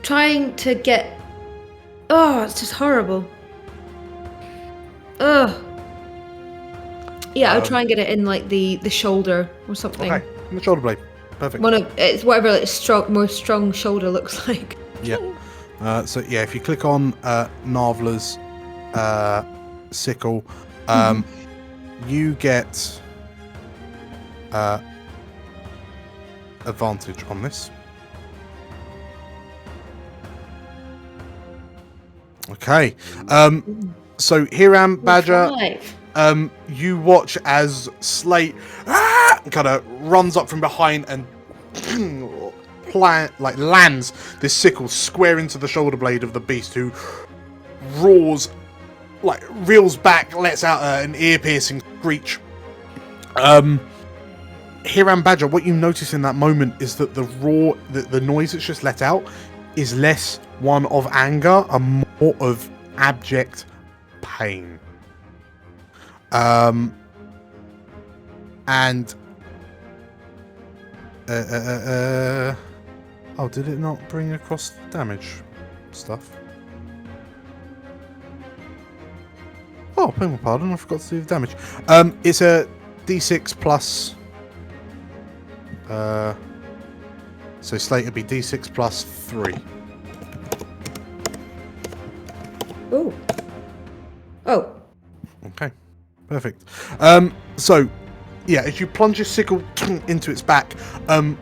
trying to get. Oh, it's just horrible. Ugh. Yeah, I'll try and get it in like the shoulder or something. Okay, in the shoulder blade. Perfect. It's whatever its most strong shoulder looks like. Yeah. So yeah, if you click on Narvla's sickle, you get advantage on this. Okay. So Hiram Badger, 5. you watch as Slate kind of runs up from behind and lands this sickle square into the shoulder blade of the beast, who roars, reels back, lets out an ear-piercing screech. Hiram Badger, what you notice in that moment is that the noise that's just let out is less one of anger and more of abject pain. And oh, did it not bring across damage stuff? Oh, beg my pardon, I forgot to do the damage. It's a D6 plus. So Slate would be D6 plus 3. Ooh. Oh. Okay, perfect. So, yeah, as you plunge your sickle into its back, a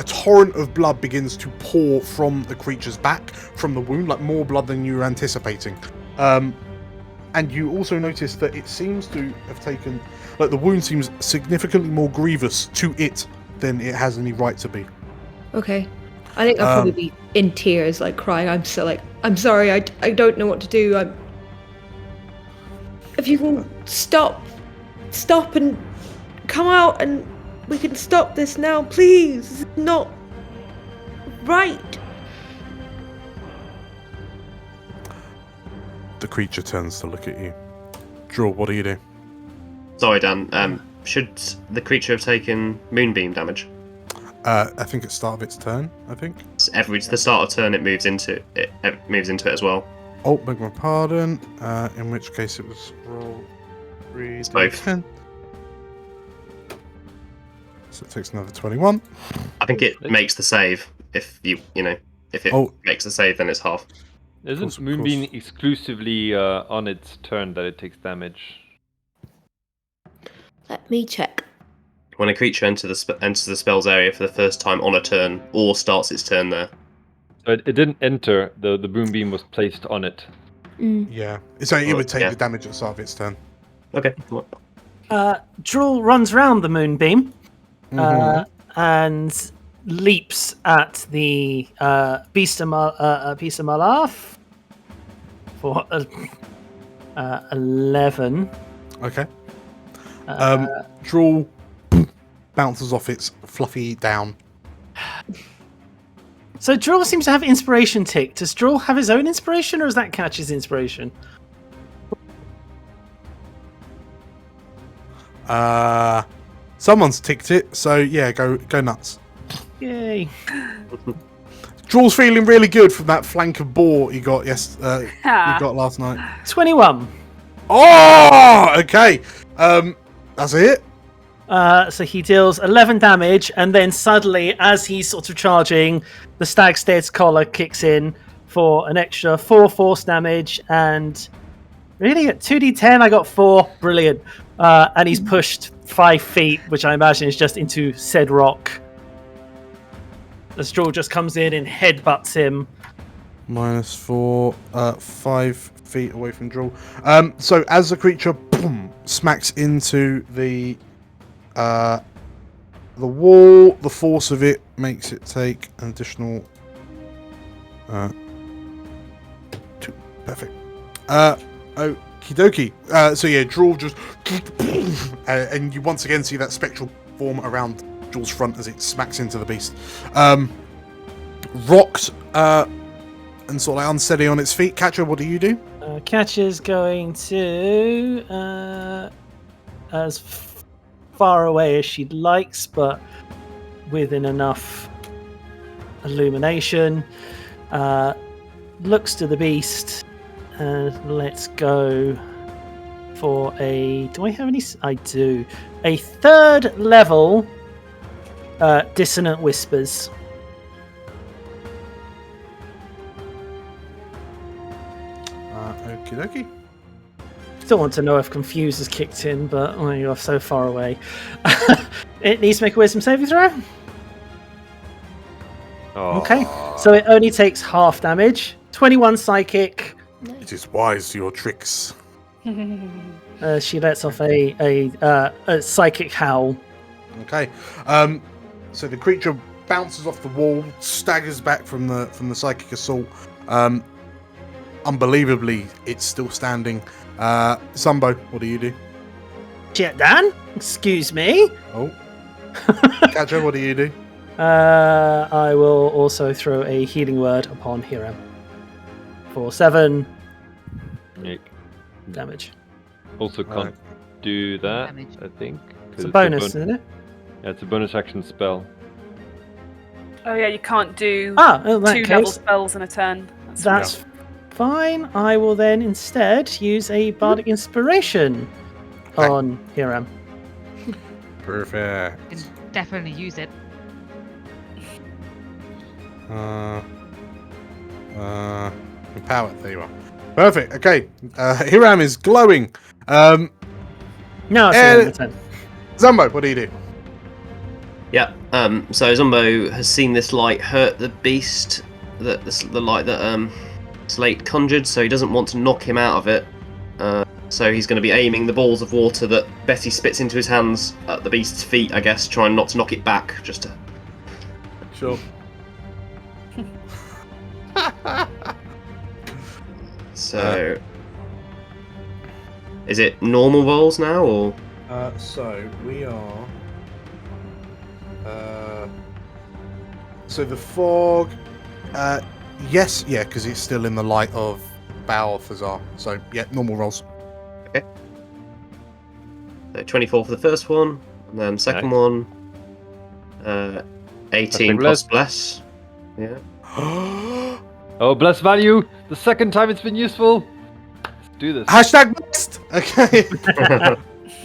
torrent of blood begins to pour from the creature's back, from the wound, like more blood than you were anticipating. And you also notice that it seems to have taken, the wound seems significantly more grievous to it than it has any right to be. Okay. I think I'll probably be in tears, crying. I'm sorry, I don't know what to do. If you can stop and come out and we can stop this now, please. It's not right. The creature turns to look at you. Draw, what do you do? Sorry, Dan. Should the creature have taken moonbeam damage? I think it's start of its turn, I think. The start of turn, it moves into it. It moves into it as well. Oh, beg my pardon. In which case it was roll 3 both. 10. So it takes another 21. I think it makes the save. If it makes the save, then it's half. Isn't Moonbeam exclusively on its turn that it takes damage? Let me check. When a creature enters the spell's area for the first time on a turn, or starts its turn there. So it didn't enter, the Moonbeam was placed on it. Yeah. So it would take the damage at the start of its turn. Okay. Drool runs round the moonbeam and leaps at the Beast of Malaf for 11. Okay. Drool bounces off its fluffy down. So Drool seems to have inspiration tick. Does Drool have his own inspiration, or is that Catch's inspiration? Someone's ticked it, so yeah, go nuts. Yay. Draw's feeling really good from that flank of boar he got he got last night. 21. Oh, okay. That's it. So he deals 11 damage, and then suddenly, as he's sort of charging, the Stag's Stead's collar kicks in for an extra 4 force damage, and really at 2d10 I got 4. Brilliant. And he's pushed 5 feet, which I imagine is just into said rock. As Draw just comes in and headbutts him. -4, 5 feet away from Draw. So as the creature smacks into the wall, the force of it makes it take an additional 2. Perfect. Okie dokie. So yeah, Draw just and you once again see that spectral form around Draw's front as it smacks into the beast. Rocked and sort of like unsteady on its feet. Catcher, what do you do? Catcher's going to as far away as she likes, but within enough illumination. Looks to the beast and let's go for a... Do I have any? I do. A 3rd level Dissonant Whispers. Okie dokie. Still want to know if Confuse has kicked in, but you're so far away. It needs to make a Wisdom saving throw. Oh. Okay, so it only takes half damage. 21 psychic. It is wise to your tricks. She lets off a psychic howl. Okay. So the creature bounces off the wall, staggers back from the psychic assault. Unbelievably, it's still standing. Zumbo, what do you do? Jet Dan, excuse me. Oh. Catcher, what do you do? I will also throw a healing word upon Hiram for 7 Nick. damage. Also can't do that, Damage. I think. It's a bonus, isn't it? Yeah, it's a bonus action spell. Oh yeah, you can't do In that 2 case, level spells in a turn. that's fine. I will then instead use a Bardic Inspiration on Hiram. Perfect. You can definitely use it. Empower. There you are. Perfect. Okay. Hiram is glowing. No, it's 10. Zumbo, what do you do? Yeah. So Zumbo has seen this light hurt the beast, the light that Slate conjured, so he doesn't want to knock him out of it. So he's going to be aiming the balls of water that Betty spits into his hands at the beast's feet, I guess, trying not to knock it back. Just to... Sure. So, is it normal rolls now, or? So we are. So the fog. Yes, yeah, because it's still in the light of Balthazar. So yeah, normal rolls. Okay. So 24 for the first one, and then second one. 18 plus bless. Yeah. Oh, bless value! The second time it's been useful! Let's do this. Hashtag blessed! Okay.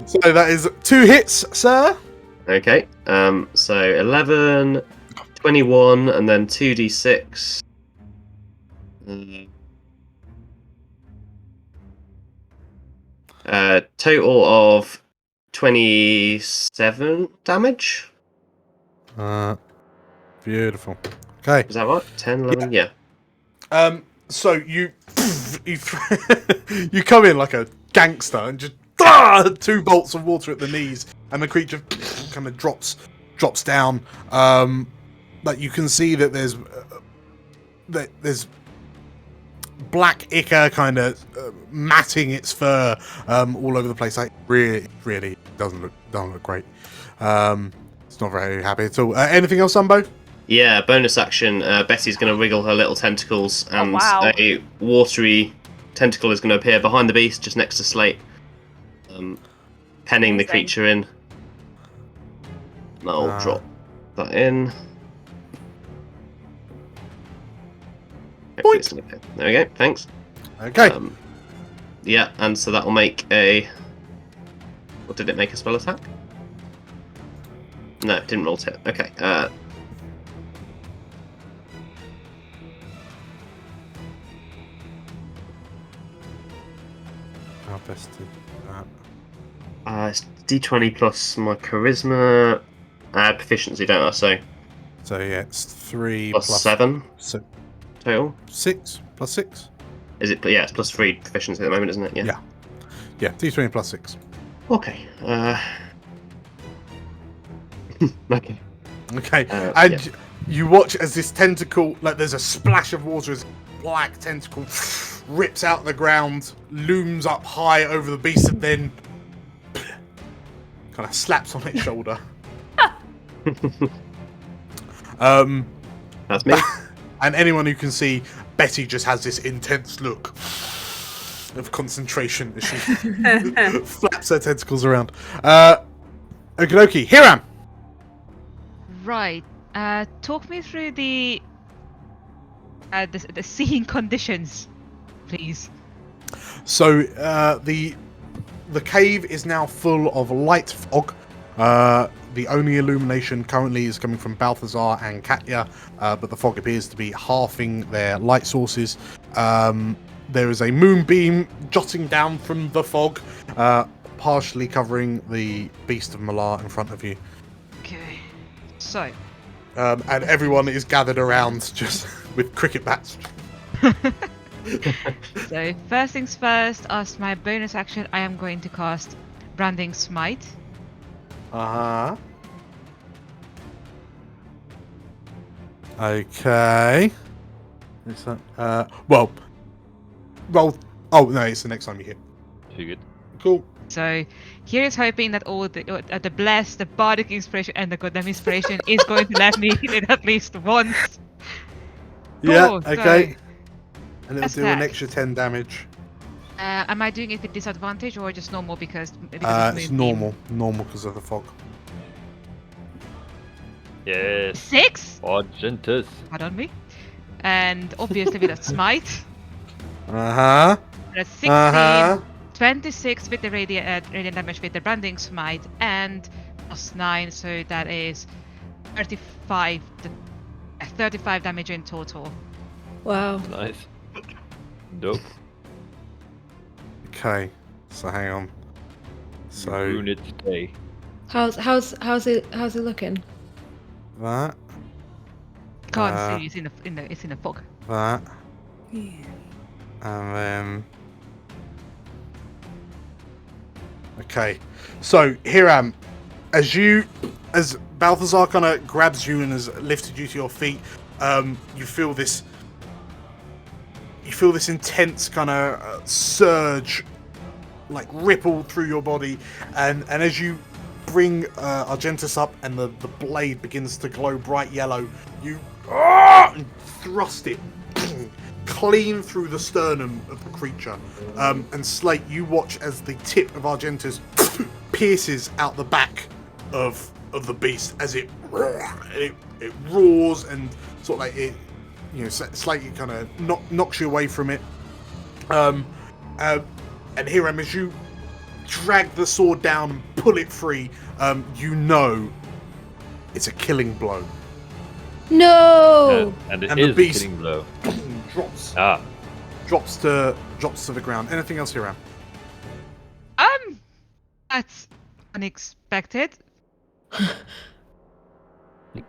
So that is 2 hits, sir. Okay. So 11, 21, and then 2d6. Total of 27 damage. Beautiful. Okay. Is that right? 10, 11? Yeah. So you you come in like a gangster and just 2 bolts of water at the knees, and the creature kind of drops down. But you can see that there's black ichor kind of matting its fur all over the place. Like really doesn't look great. It's not very happy at all. Anything else, Zumbo? Yeah, bonus action. Betty's going to wriggle her little tentacles, and a watery tentacle is going to appear behind the beast, just next to Slate. penning the Amazing. creature in. And I'll drop that in. Hopefully it's gonna pin. There we go, thanks. Okay. Yeah, and so that will make a... What, did it make a spell attack? No, it didn't roll to hit. Okay, How best to do that? it's d20 plus my charisma. I add proficiency, don't I? So So yeah, it's 3 plus 7 so total. 6 plus 6. Is it? Yeah, it's plus 3 proficiency at the moment, isn't it? Yeah. Yeah, D20 plus 6. Okay. Okay. Okay, yeah. you watch as this tentacle, like there's a splash of water as black tentacle rips out the ground, looms up high over the beast, and then kind of slaps on its shoulder. That's me. And anyone who can see, Betty just has this intense look of concentration as she flaps her tentacles around. Okie dokie, Hiram! Right. Talk me through the seeing conditions, please. So the cave is now full of light fog. The only illumination currently is coming from Balthazar and Katya, but the fog appears to be halving their light sources. There is a moonbeam jotting down from the fog, partially covering the Beast of Malar in front of you. Okay. So. And everyone is gathered around just with cricket bats. So first things first, as my bonus action, I am going to cast Branding Smite. Uh-huh. Okay. Is that, well, roll. Oh, no, it's the next time you hit. Too good. Cool. So here is hoping that all the bless, the bardic inspiration, and the goddamn inspiration is going to let me hit it at least once. Yeah, Cool, okay. so And it'll do attack. an extra 10 damage. Am I doing it with disadvantage or just normal because It's normal. Normal because of the fog. Yes. 6? Argentus. Pardon me. And obviously with a smite. Uh-huh. That's 16, Uh-huh. 26 with the radiant damage with the branding smite, and plus 9, so that is 35. 35 damage in total. Wow. Nice. Dope. Okay. So hang on. So Ruin it today. How's it looking? that, Can't see, it's in the fog. that, and then. Okay. So Hiram, as Balthazar kind of grabs you and has lifted you to your feet, you feel this intense kind of surge, like ripple through your body, and as you bring Argentus up and the blade begins to glow bright yellow, you and thrust it clean through the sternum of the creature. And Slate, you watch as the tip of Argentus pierces out the back of the beast as it roars and sort of like it, you know, slightly kind of knocks you away from it. And Hiram, as you drag the sword down and pull it free, you know it's a killing blow. No. And it And is the beast- a killing blow. Drops to the ground. Anything else, Hiram? That's unexpected.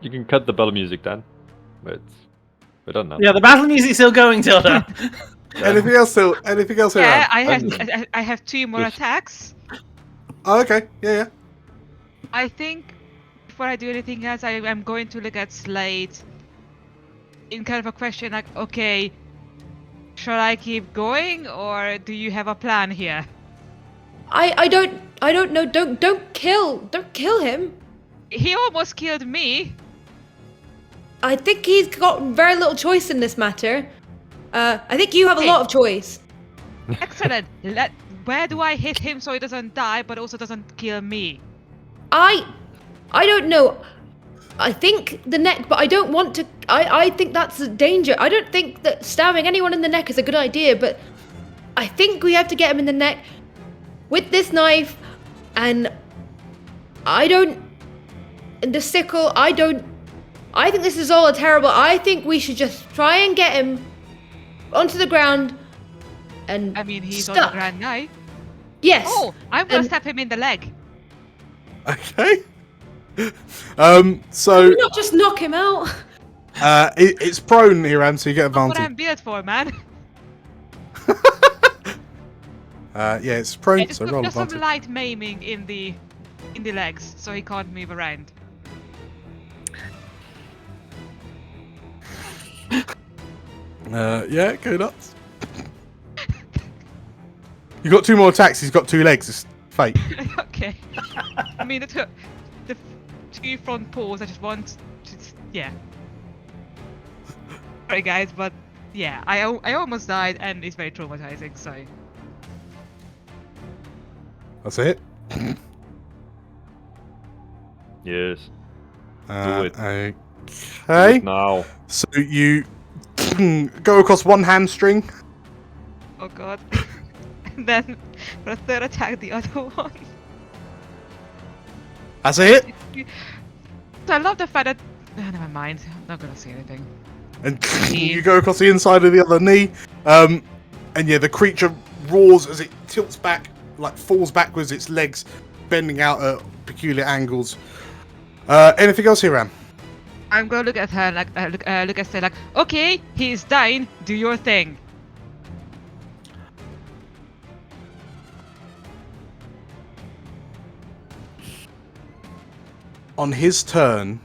You can cut the battle music, Dan. But we're done now. Yeah, the battle music's still going, Tilda. Anything else, Yeah, Hiram? I have 2 more Yes. attacks. Oh, okay. Yeah. I think before I do anything else, I am going to look at Slate in kind of a question like, okay, shall I keep going or do you have a plan here? I don't know. Don't kill him. He almost killed me. I think he's got very little choice in this matter. I think you have a Hey. lot of choice. Excellent. where do I hit him so he doesn't die, but also doesn't kill me? I don't know. I think the neck, but I don't want to. I think that's a danger. I don't think that stabbing anyone in the neck is a good idea, but I think we have to get him in the neck with this knife, and the sickle, I think this is all a terrible. I think we should just try and get him onto the ground and I mean, he's stuck. on the ground now. Yes. Oh, I'm gonna And- stab him in the leg. Okay. Can So we not just knock him out? it's prone, Hiram, so you get That's what advantage. I'm built for, man. Yeah, it's prone, I just so put roll just some advantage. light maiming in the legs, so he can't move around. Yeah, go nuts. You got 2 more attacks. He's got 2 legs. It's fate. Okay. I mean, the 2 front paws. I just want to, yeah. Sorry, guys, but yeah, I almost died, and it's very traumatizing. So That's it. Yes. Do it. Okay. Now. So you go across one hamstring. oh god. And then for a third attack, the other one. That's it. So I love the fact that. Never mind. I'm not gonna say anything. And you go across the inside of the other knee. And yeah, the creature roars as it tilts back, like falls backwards, its legs bending out at peculiar angles. Anything else here, Ram? I'm gonna look at her like look at her like, okay, he's dying. Do your thing. On its turn,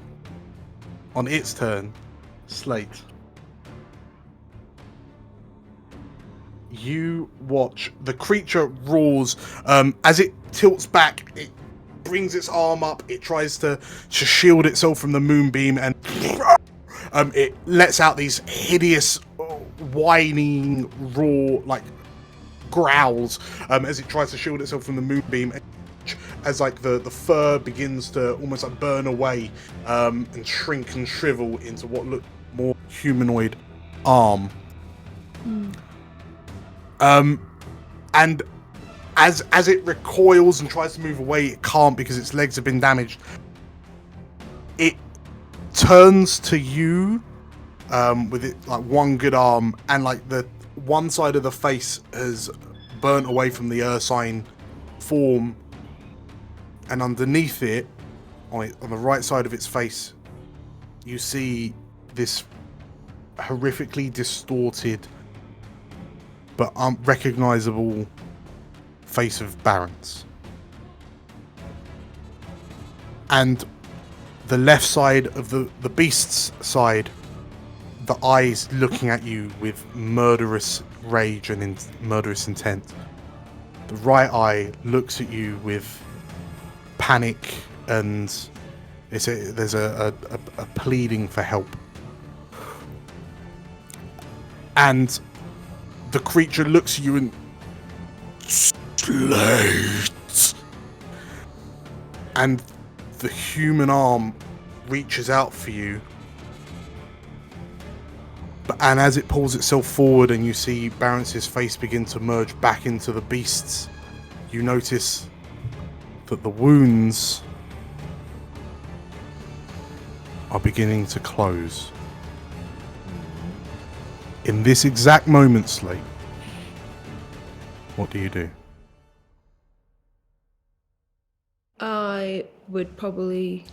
Slate, you watch the creature roars as it tilts back. It brings its arm up. It tries to shield itself from the moonbeam, and it lets out these hideous, whining, roar like growls as it tries to shield itself from the moonbeam. As like the fur begins to almost like burn away and shrink and shrivel into what look more humanoid arm. And as it recoils and tries to move away, it can't because its legs have been damaged. It turns to you with it like one good arm, and like the one side of the face has burnt away from the ursine form. And underneath it, on the right side of its face, you see this horrifically distorted but unrecognizable face of Barons. And the left side of the beast's side, the eyes looking at you with murderous rage and murderous intent. The right eye looks at you with panic, and there's a pleading for help. And the creature looks at you and Slate, and the human arm reaches out for you, and as it pulls itself forward and you see Baronce's face begin to merge back into the beast's, you notice that the wounds are beginning to close. In this exact moment, Slate, what do you do? I would probably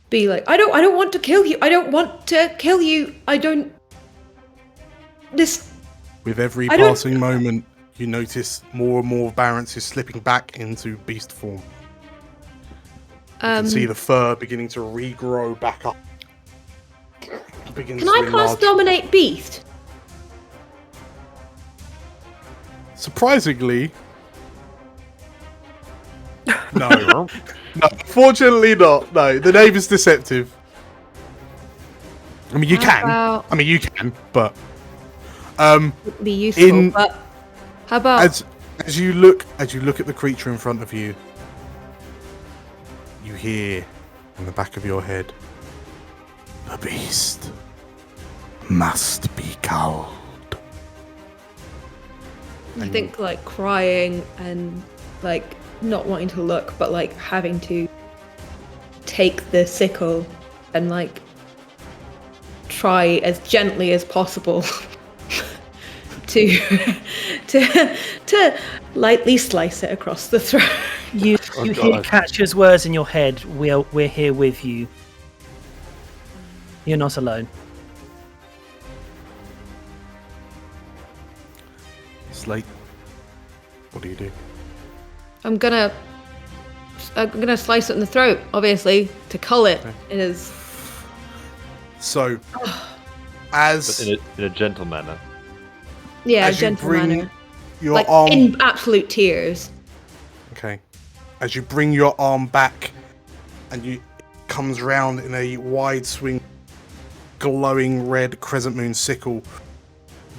be like, I don't want to kill you. I don't want to kill you. With every I don't- passing moment, you notice more and more of Barents is slipping back into beast form. You can see the fur beginning to regrow back up. Begins Can to I cast enlarge. Dominate Beast? Surprisingly, no. No, fortunately not. No, the name is deceptive. I mean, you How can. about- I mean, you can, but Would be useful, In- but How about as you look at the creature in front of you, you hear in the back of your head, the beast must be culled. I think like crying and like not wanting to look, but like having to take the sickle and like try as gently as possible to lightly slice it across the throat. You hear Catcher's words in your head. We're here with you. You're not alone. Slate, what do you do? I'm gonna slice it in the throat, obviously, to cull it. Okay. It is. So, But in a gentle manner. Yeah, as you gentle bring manner. your Like arm, in absolute tears. okay, as you bring your arm back, and it comes round in a wide swing, glowing red crescent moon sickle,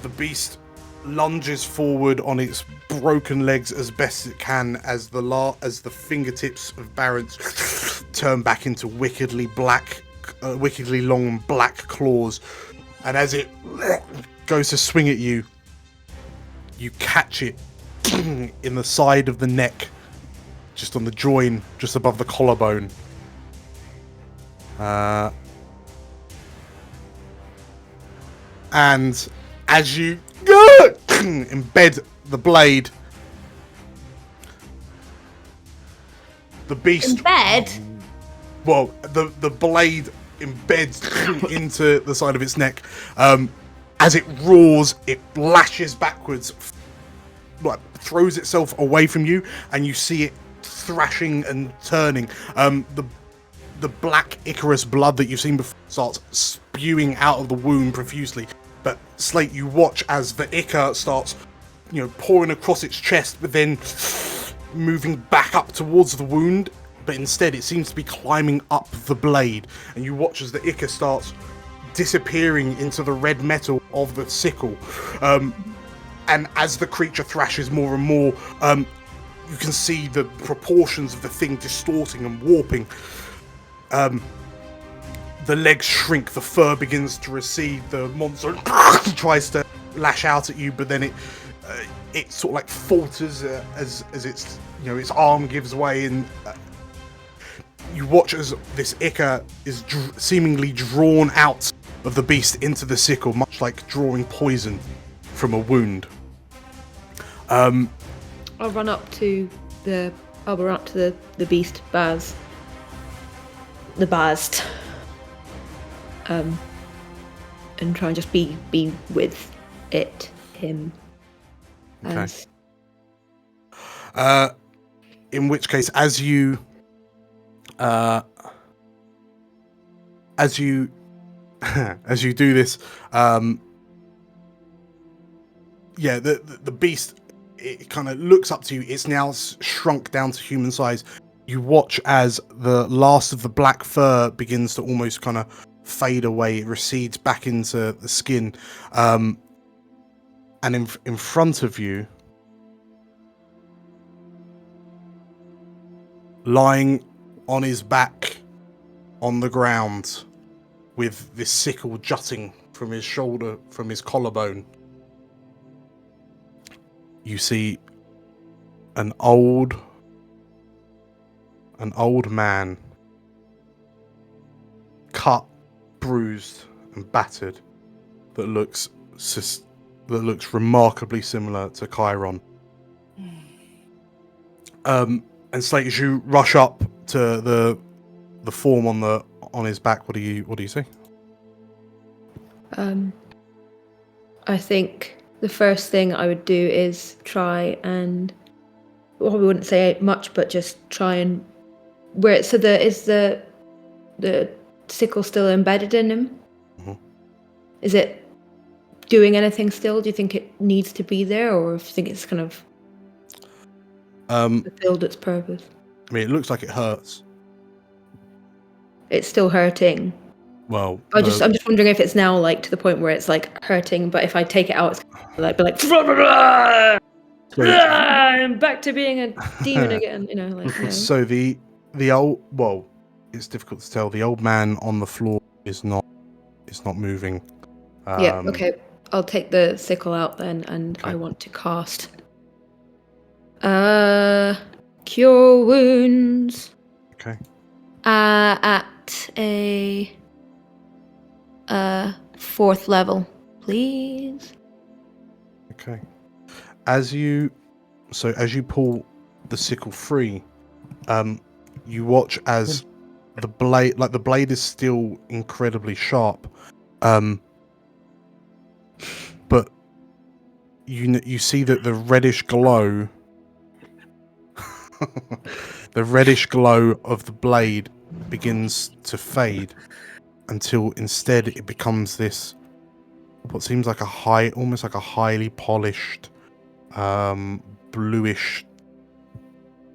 the beast lunges forward on its broken legs as best it can as the fingertips of Barrett's turn back into wickedly long black claws, and as it goes to swing at you, you catch it in the side of the neck, just on the join, just above the collarbone. And as you embed the blade, the beast. Embed? Well, the blade embeds into the side of its neck. As it roars, it lashes backwards, like throws itself away from you, and you see it thrashing and turning. The black Icarus blood that you've seen before starts spewing out of the wound profusely. But Slate, you watch as the Icar starts, pouring across its chest, but then moving back up towards the wound. But instead, it seems to be climbing up the blade, and you watch as the Icar starts disappearing into the red metal of the sickle. And as the creature thrashes more and more, you can see the proportions of the thing distorting and warping. The legs shrink, the fur begins to recede, the monster tries to lash out at you, but then it sort of like falters as its arm gives way, and you watch as this Icar is seemingly drawn out of the beast into the sickle, much like drawing poison from a wound. I'll run up to the beast, Baz. The Bazed. And try and just be with him. Okay. In which case, as you do this, the beast, it kind of looks up to you. It's now shrunk down to human size. You watch as the last of the black fur begins to almost kind of fade away. It recedes back into the skin, and in front of you, lying on his back on the ground, with this sickle jutting from his shoulder, from his collarbone, you see an old man, cut, bruised, and battered, that looks remarkably similar to Chiron. And Slate, as you rush up to the form on his back, what do you see? I think the first thing I would do is try and, well, we wouldn't say much, but just try and is the sickle still embedded in him? Mm-hmm. Is it doing anything still? Do you think it needs to be there, or do you think it's kind of fulfilled its purpose? I mean, it looks like it hurts. It's still hurting. Well, I'm just wondering if it's now like to the point where it's like hurting, but if I take it out, it's like be like. So, I'm back to being a demon again. so the old, well, it's difficult to tell. The old man on the floor is not moving. Yeah. Okay. I'll take the sickle out then, and Okay. I want to cast. Cure wounds. Okay. At a 4th level, please. Okay. As you pull the sickle free, you watch as the blade is still incredibly sharp, but you see that the reddish glow, the reddish glow of the blade begins to fade until instead it becomes this, what seems like almost like a highly polished, bluish,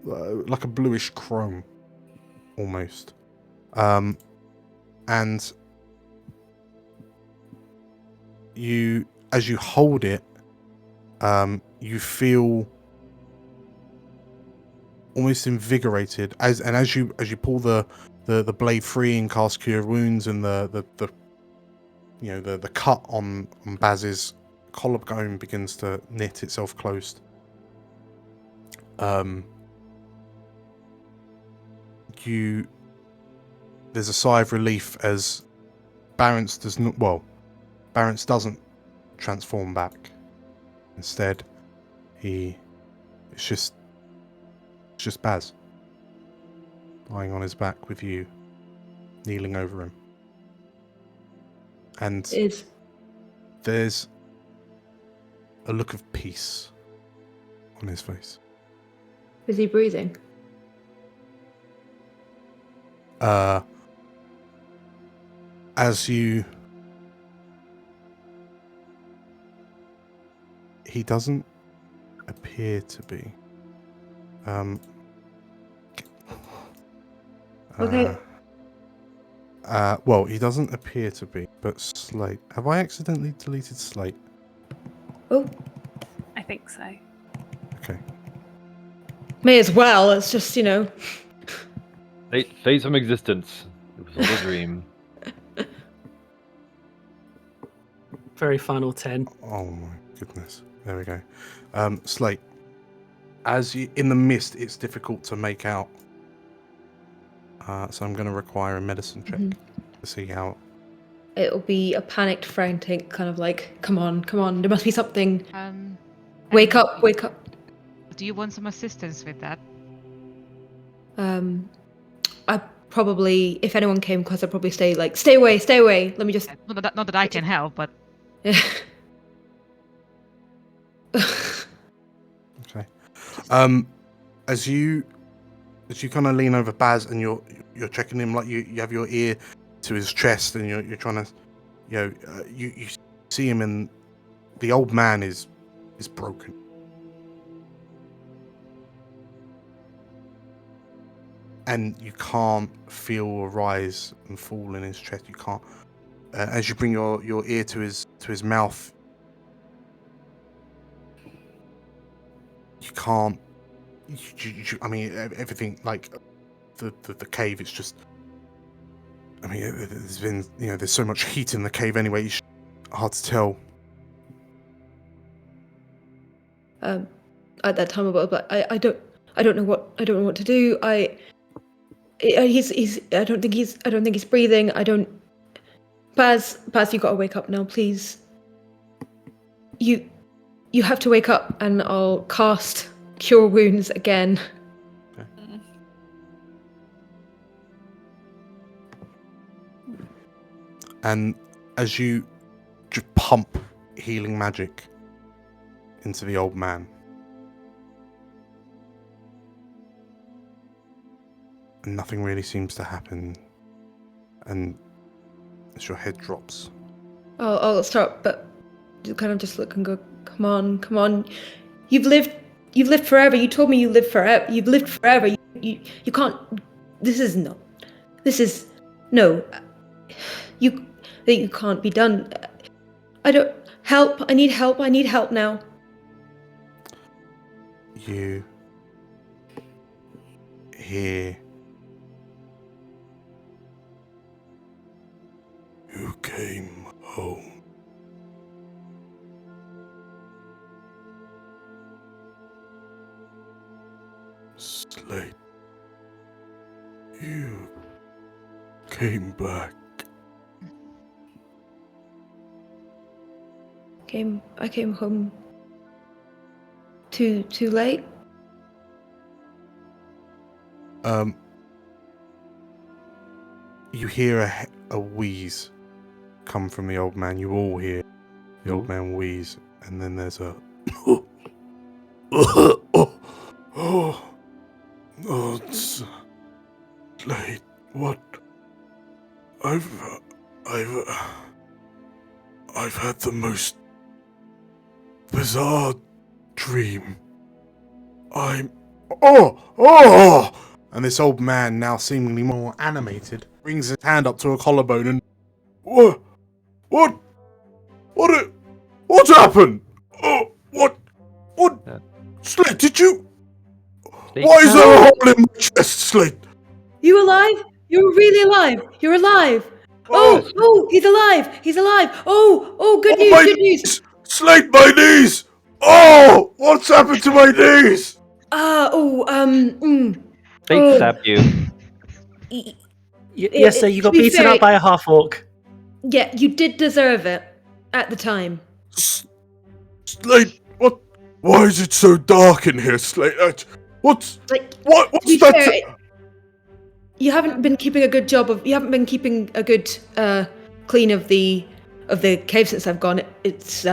like a bluish chrome, almost. And as you hold it, you feel almost invigorated as you pull the blade free and cast Cure Wounds, and the cut on Baz's collarbone begins to knit itself closed. There's a sigh of relief as Barents doesn't transform back. Instead, it's just Baz lying on his back with you kneeling over him. And there's a look of peace on his face. Is he breathing? He doesn't appear to be. Okay. Well, he doesn't appear to be, but Slate. Have I accidentally deleted Slate? Oh, I think so. Okay. may as well. It's just Fade from existence. It was all a dream. Very final 10. Oh my goodness. There we go. Slate. As you in the mist, it's difficult to make out. So I'm going to require a medicine check to see how. It'll be a panicked, frantic kind of like, come on, there must be something. Wake up. Do you want some assistance with that? I probably, if anyone came close, I'd probably stay away. Let me just. Not that I can help, but Okay. As you kind of lean over Baz and you're checking him, like you have your ear to his chest and you're trying to, you see him, and the old man is broken. And you can't feel a rise and fall in his chest. You can't. As you bring your ear to his mouth, you can't. I mean, everything, like the cave. It's just. I mean, there's been there's so much heat in the cave anyway. It's hard to tell. At that time, but I don't know what to do. I don't think he's breathing. Baz, you gotta wake up now, please. You have to wake up, and I'll cast Cure Wounds again. Okay. And as you just pump healing magic into the old man, and nothing really seems to happen, and as your head drops. I'll start, but kind of just look and go, come on. You've lived forever. You told me you lived forever. You've lived forever. You can't. This is no. You can't be done. I need help now. you here? You came home. Slate, you came back. I came home too late. You hear a wheeze come from the old man. You all hear the old man wheeze, and then there's a Slate, what? I've had the most bizarre dream. And this old man, now seemingly more animated, brings his hand up to a collarbone and What happened? What? Yeah. Slate, did you? Slate? Why is there a hole in my chest, Slate? You alive? You're really alive. You're alive. Oh, he's alive. He's alive. Oh, good news, good news. Slate, my knees. Oh, what's happened to my knees? Slate stabbed you. Yes, sir. You got to be beaten fair- up by a half orc. Yeah, you did deserve it at the time. Slate, what? Why is it so dark in here, Slate? What's Like, what's to be that? fair, you haven't been keeping a good clean of the cave since I've gone. It's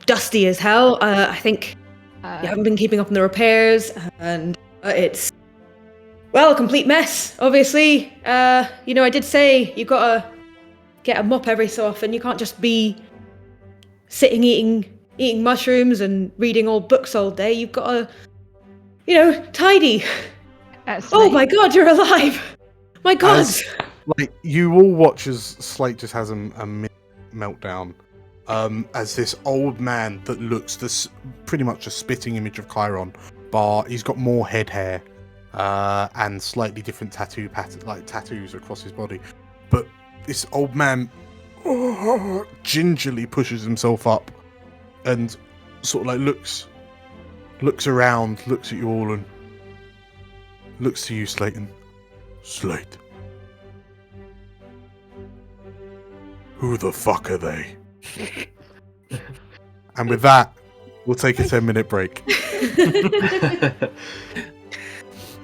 dusty as hell. I think you haven't been keeping up on the repairs, and it's a complete mess. Obviously, I did say you gotta get a mop every so often. You can't just be sitting eating mushrooms and reading old books all day. You've gotta, tidy. Oh my God, you're alive! My God. Like, you all watch as Slate just has a meltdown. As this old man that looks pretty much a spitting image of Chiron, but he's got more head hair and slightly different tattoos across his body. But this old man gingerly pushes himself up and sort of like looks around, looks at you all, and looks to you, Slayton. Slate. Who the fuck are they? And with that, we'll take a 10-minute break.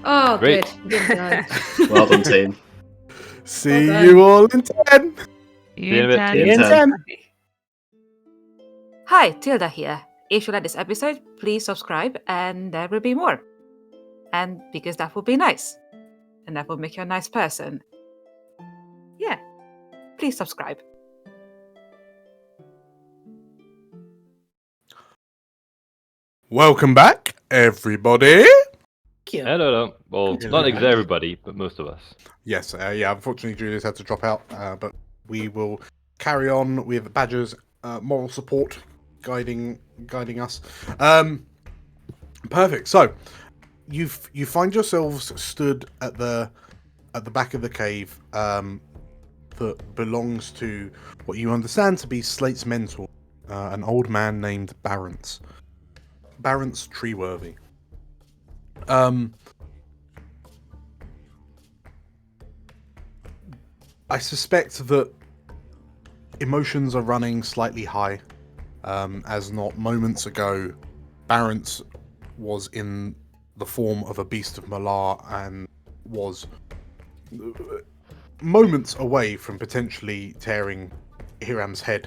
Oh, Great. good. Good job. Well done, team. See Well you all in 10. You Damn it. can- In 10. Hi, Tilda here. If you like this episode, please subscribe and there will be more. And because that would be nice. And that will make you a nice person. Yeah, please subscribe. Welcome back, everybody. No. Well, not exactly everybody, but most of us. Yes, unfortunately Julius had to drop out, but we will carry on with Badger's moral support guiding us. Perfect. So, you find yourselves stood at the back of the cave that belongs to what you understand to be Slate's mentor, an old man named Barrence Treeworthy. I suspect that emotions are running slightly high, as not moments ago, Barrence was in the form of a beast of Malar and was moments away from potentially tearing Hiram's head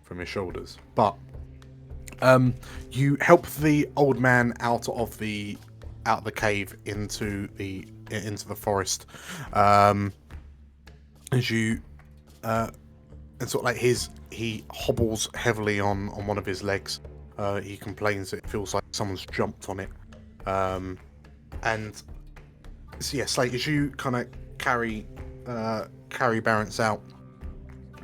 from his shoulders. But you help the old man out of the cave into the forest. As you and sort of like he hobbles heavily on one of his legs. He complains it feels like someone's jumped on it. And so yeah, Slate, as you kind of carry Barrence out,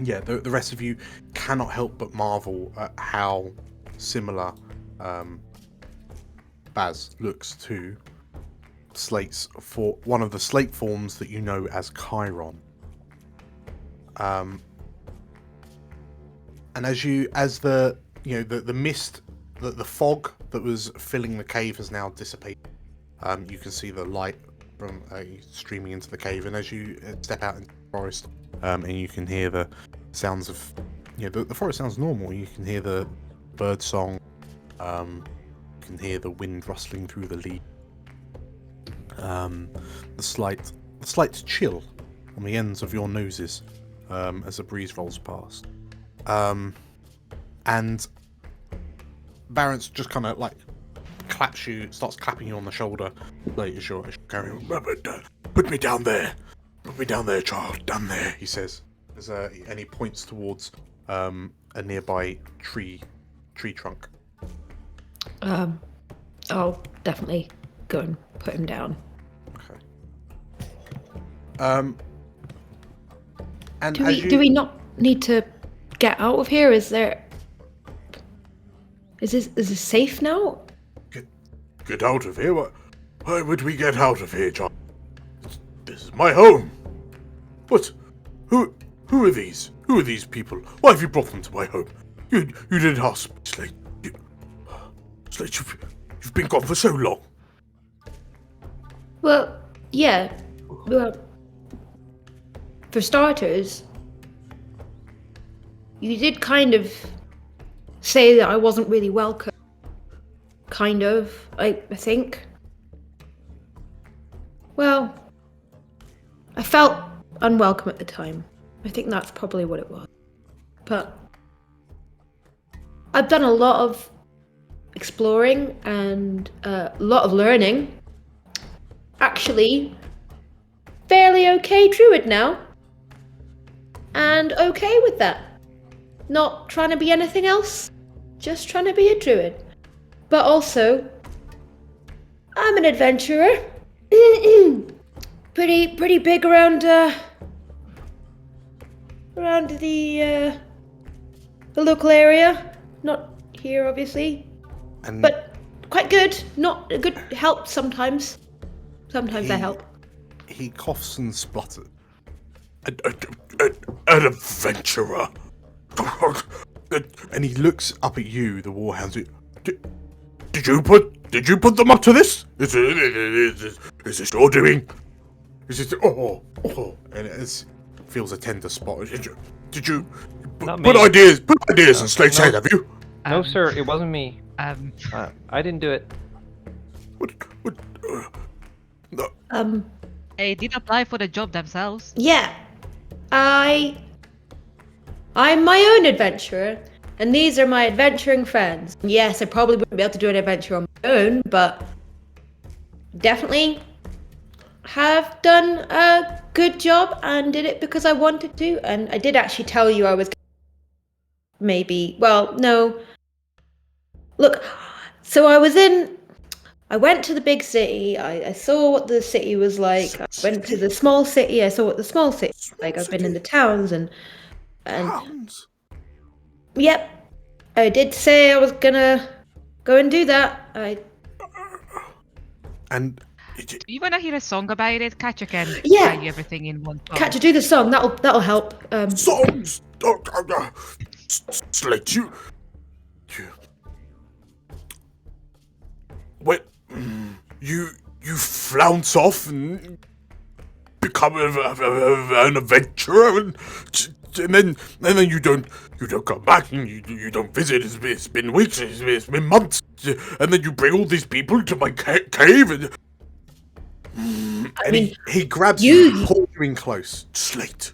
yeah, the rest of you cannot help but marvel at how similar Baz looks to Slate's for one of the Slate forms that you know as Chiron. And as the mist, the fog that was filling the cave has now dissipated. You can see the light from streaming into the cave, and as you step out into the forest, and you can hear the sounds of, the forest sounds normal. You can hear the bird song. You can hear the wind rustling through the leaves. The slight chill on the ends of your noses as the breeze rolls past. And Barents just kind of starts clapping you on the shoulder. Like, as you're carrying on. Put me down there, child, down there, he says. And he points towards a nearby tree trunk. I'll definitely go and put him down. Okay. And do we not need to get out of here? Is this safe now? Get out of here? Why would we get out of here, John? This is my home. What? Who are these? Who are these people? Why have you brought them to my home? You didn't ask me, Slate. Slate, you've been gone for so long. Well, yeah. Well, for starters, you did kind of say that I wasn't really welcome. Kind of, I think. Well, I felt unwelcome at the time. I think that's probably what it was. But I've done a lot of exploring and a lot of learning. Actually, fairly okay druid now. And okay with that. Not trying to be anything else. Just trying to be a druid. But also, I'm an adventurer. pretty big around the local area. Not here, obviously. But quite good. Not a good help sometimes. Sometimes I help. He coughs and splutters. An adventurer. And he looks up at you, the warhounds. Did you put them up to this? Is this your doing? Is it? And it feels a tender spot. Did you put ideas in Slate's head? Have you? No, sir. It wasn't me. I didn't do it. What? No. They did apply for the job themselves. Yeah. I'm my own adventurer, and these are my adventuring friends. Yes, I probably wouldn't be able to do an adventure on my own, but definitely have done a good job and did it because I wanted to. And I did actually tell you I was no. Look, so I went to the big city, I saw what the city was like. I went to the small city, I saw what the small city was like. I've been in the towns and yep. I did say I was gonna go and do that. And you wanna hear a song about it? Katja can tell you everything in one song. Katja, do the song, that'll help. Songs! Slate, you flounce off and become an adventurer, and then you don't come back, and you don't visit. It's been weeks, it's been months, and then you bring all these people to my cave, and he grabs you and pulls you in close. Slate,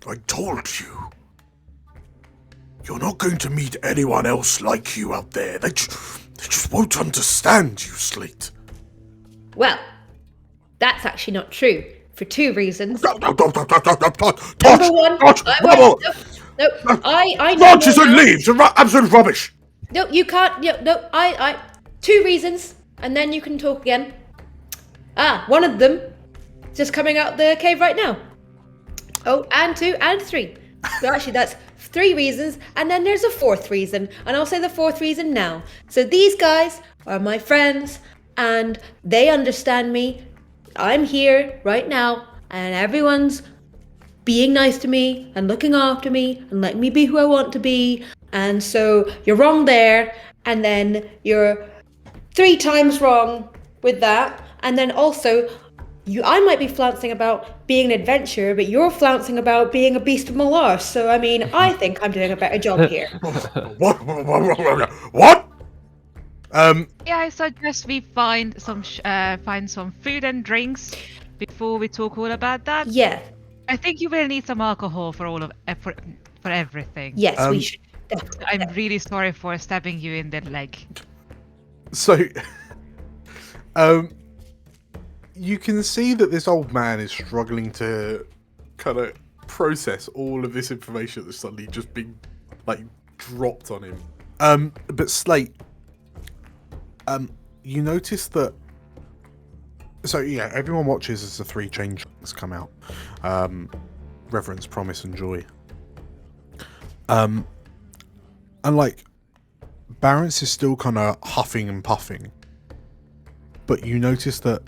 I told you. You're not going to meet anyone else like you out there. They just won't understand you, Slate. Well, that's actually not true, for two reasons. Number one, I branches and leaves are absolute rubbish. No, you can't. No, I. Two reasons, and then you can talk again. One of them is just coming out the cave right now. Oh, and two, and three. So actually, that's 3 reasons, and then there's a 4th reason, and I'll say the 4th reason now. So these guys are my friends, and they understand me. I'm here right now, and everyone's being nice to me and looking after me and letting me be who I want to be. And so you're wrong there, and then you're 3 times wrong with that. And then also, I might be flouncing about being an adventurer, but you're flouncing about being a beast of Malar. So I mean, I think I'm doing a better job here. What? Yeah, I suggest we find some food and drinks before we talk all about that. Yeah. I think you will need some alcohol for all of for everything. Yes, we should. I'm really sorry for stabbing you in the leg. So, you can see that this old man is struggling to kind of process all of this information that's suddenly just been like dropped on him. But Slate, you notice that. So yeah, everyone watches as the 3 changelings come out. Reverence, Promise, and Joy. And like, Barrence is still kind of huffing and puffing. But you notice that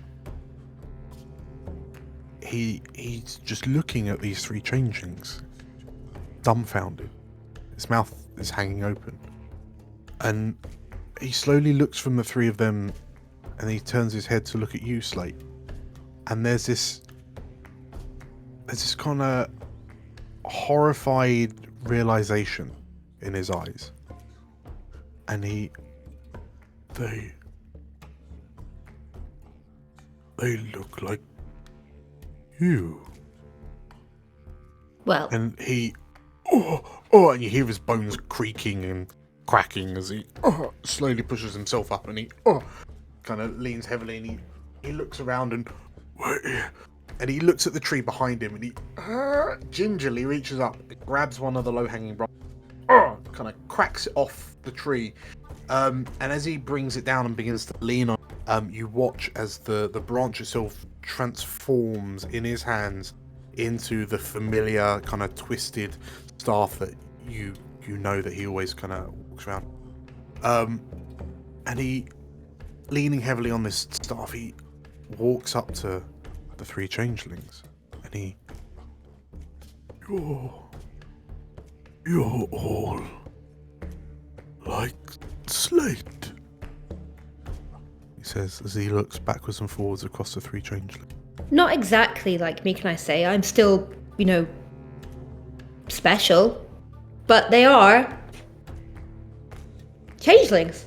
he's just looking at these 3 changelings, dumbfounded. His mouth is hanging open. And he slowly looks from the 3 of them, and he turns his head to look at you, Slate. And there's this kind of horrified realization in his eyes. And they look like you. Well. And and you hear his bones creaking and cracking as he slowly pushes himself up, and he kind of leans heavily, and he looks around and he looks at the tree behind him, and he gingerly reaches up, grabs one of the low-hanging branches, kind of cracks it off the tree, and as he brings it down and begins to lean on, you watch as the branch itself transforms in his hands into the familiar kind of twisted staff that you know that he always kind of walks around. And he, leaning heavily on this staff, he walks up to the 3 changelings, and you're all like Slate, he says as he looks backwards and forwards across the 3 changelings. Not exactly like me, can I say? I'm still, special. But they are changelings.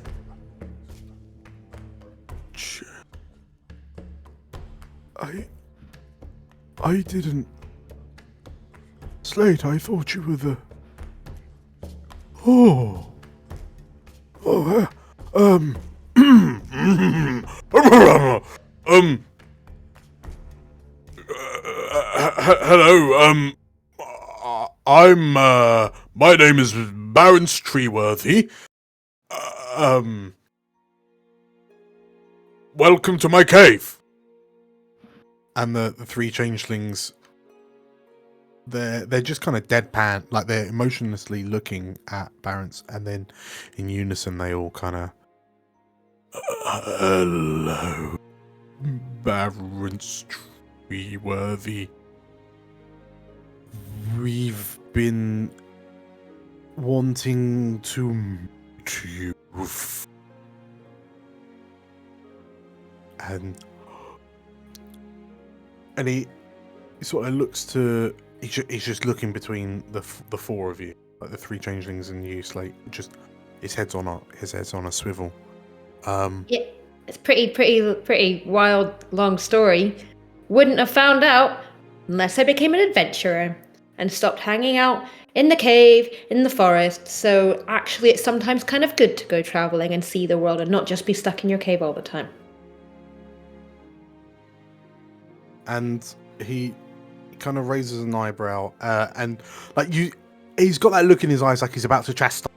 I didn't. Slate, I thought you were the. Hello, my name is Barrence Treeworthy. Welcome to my cave. And the 3 changelings, they're just kind of deadpan, like they're emotionlessly looking at Barrence, and then in unison they all kind of, hello, Barrence Treeworthy. We've been wanting to meet you. And he sort of looks to. He's just looking between the 4 of you, like the 3 changelings and you, Slate. Just his head's on a swivel. Yeah, it's pretty wild, long story. Wouldn't have found out unless I became an adventurer and stopped hanging out in the cave, in the forest. So actually, it's sometimes kind of good to go traveling and see the world and not just be stuck in your cave all the time. And he kind of raises an eyebrow, and he's got that look in his eyes like he's about to chastise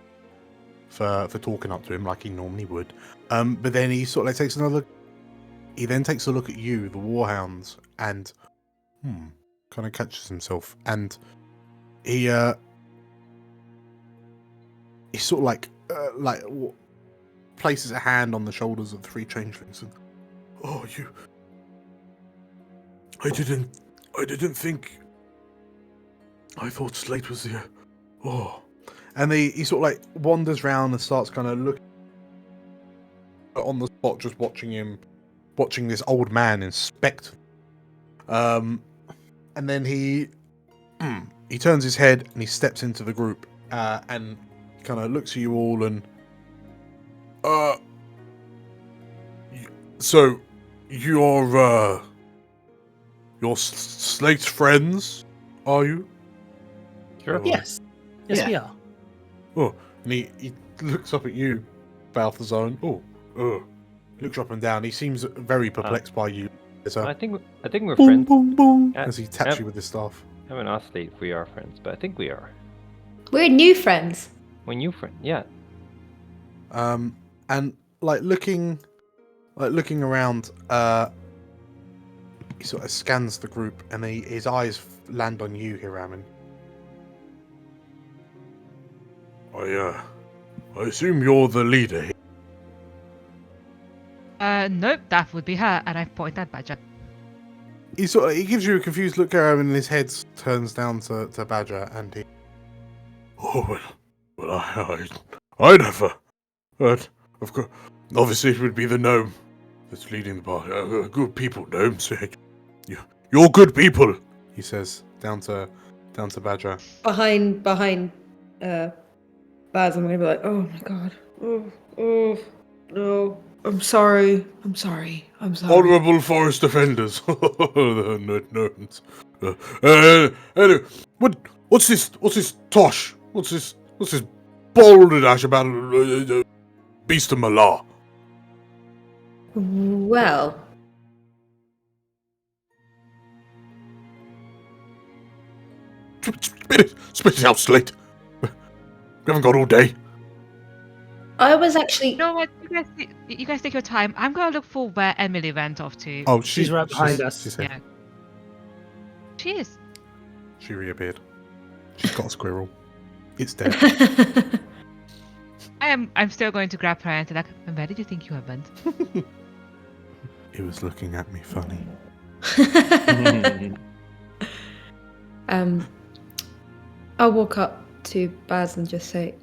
for talking up to him like he normally would. But then he sort of takes another. He then takes a look at you, the Warhounds, and kind of catches himself, and he he sort of places a hand on the shoulders of the three changelings and, oh, I didn't think. I thought Slate was here. Oh, and he sort of like wanders around and starts kind of looking on the spot, just watching this old man inspect. And then he turns his head and he steps into the group and kind of looks at you all and so you're Slate's friends, are you? Sure. Yes. Yes, we are. Oh, and he looks up at you, Balthazar, and looks up and down. He seems very perplexed by you. I think we're Boom, friends. boom, boom, Yeah, as he taps yeah. you with his staff. I haven't asked Slate if we are friends, but I think we are. We're new friends. We're new friends, yeah. And looking around, he sort of scans the group, and his eyes land on you, Hiraman. I assume you're the leader here. Nope, that would be her, and I point at Badger. He gives you a confused look, Hiraman, and his head turns down to Badger, and he. Oh well, I never. But of course, obviously, it would be the gnome that's leading the party. Good people, gnomes. You're good people, he says down to Badger. Behind Baz, I'm gonna be like, oh my god. Oh no. I'm sorry. Honorable forest defenders. The gnomes. Anyway, what's this tosh? What's this balderdash about Beast of Malar? Well, Spit it out, Slate. We haven't got all day. I was actually. You know what? You guys take your time. I'm gonna look for where Emily went off to. Oh, She's right behind us. She's here. Yeah. She is. She reappeared. She's got a squirrel. It's dead. I'm still going to grab her and say, like, where did you think you went? He was looking at me funny. I'll walk up to Baz and just say,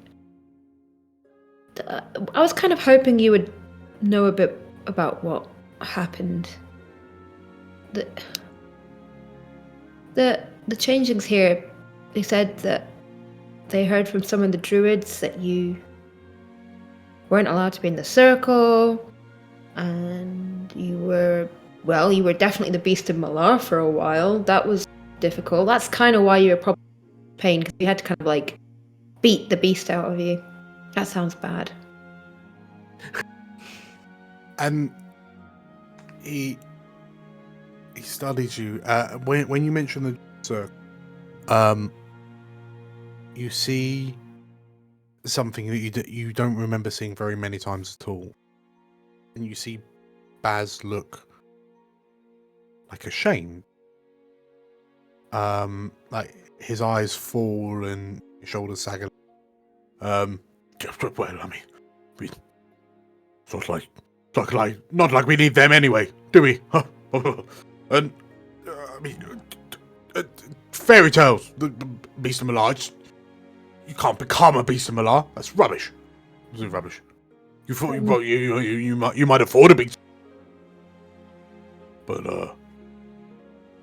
I was kind of hoping you would know a bit about what happened. The changelings here, they said that they heard from some of the druids that you weren't allowed to be in the circle, and you were definitely the Beast of Malar for a while. That was difficult. That's kind of why you were probably in pain, because we had to kind of like beat the beast out of you. That sounds bad. And he studies you. When you mention the circle, you see something that you don't remember seeing very many times at all, and you see Baz look like ashamed. Like his eyes fall and his shoulders sag. Well, I mean, not like we need them anyway, do we? And I mean, fairy tales, the Beast of Malar. You can't become a Beast of Malar. That's rubbish. This is rubbish. You thought you might afford a beast, but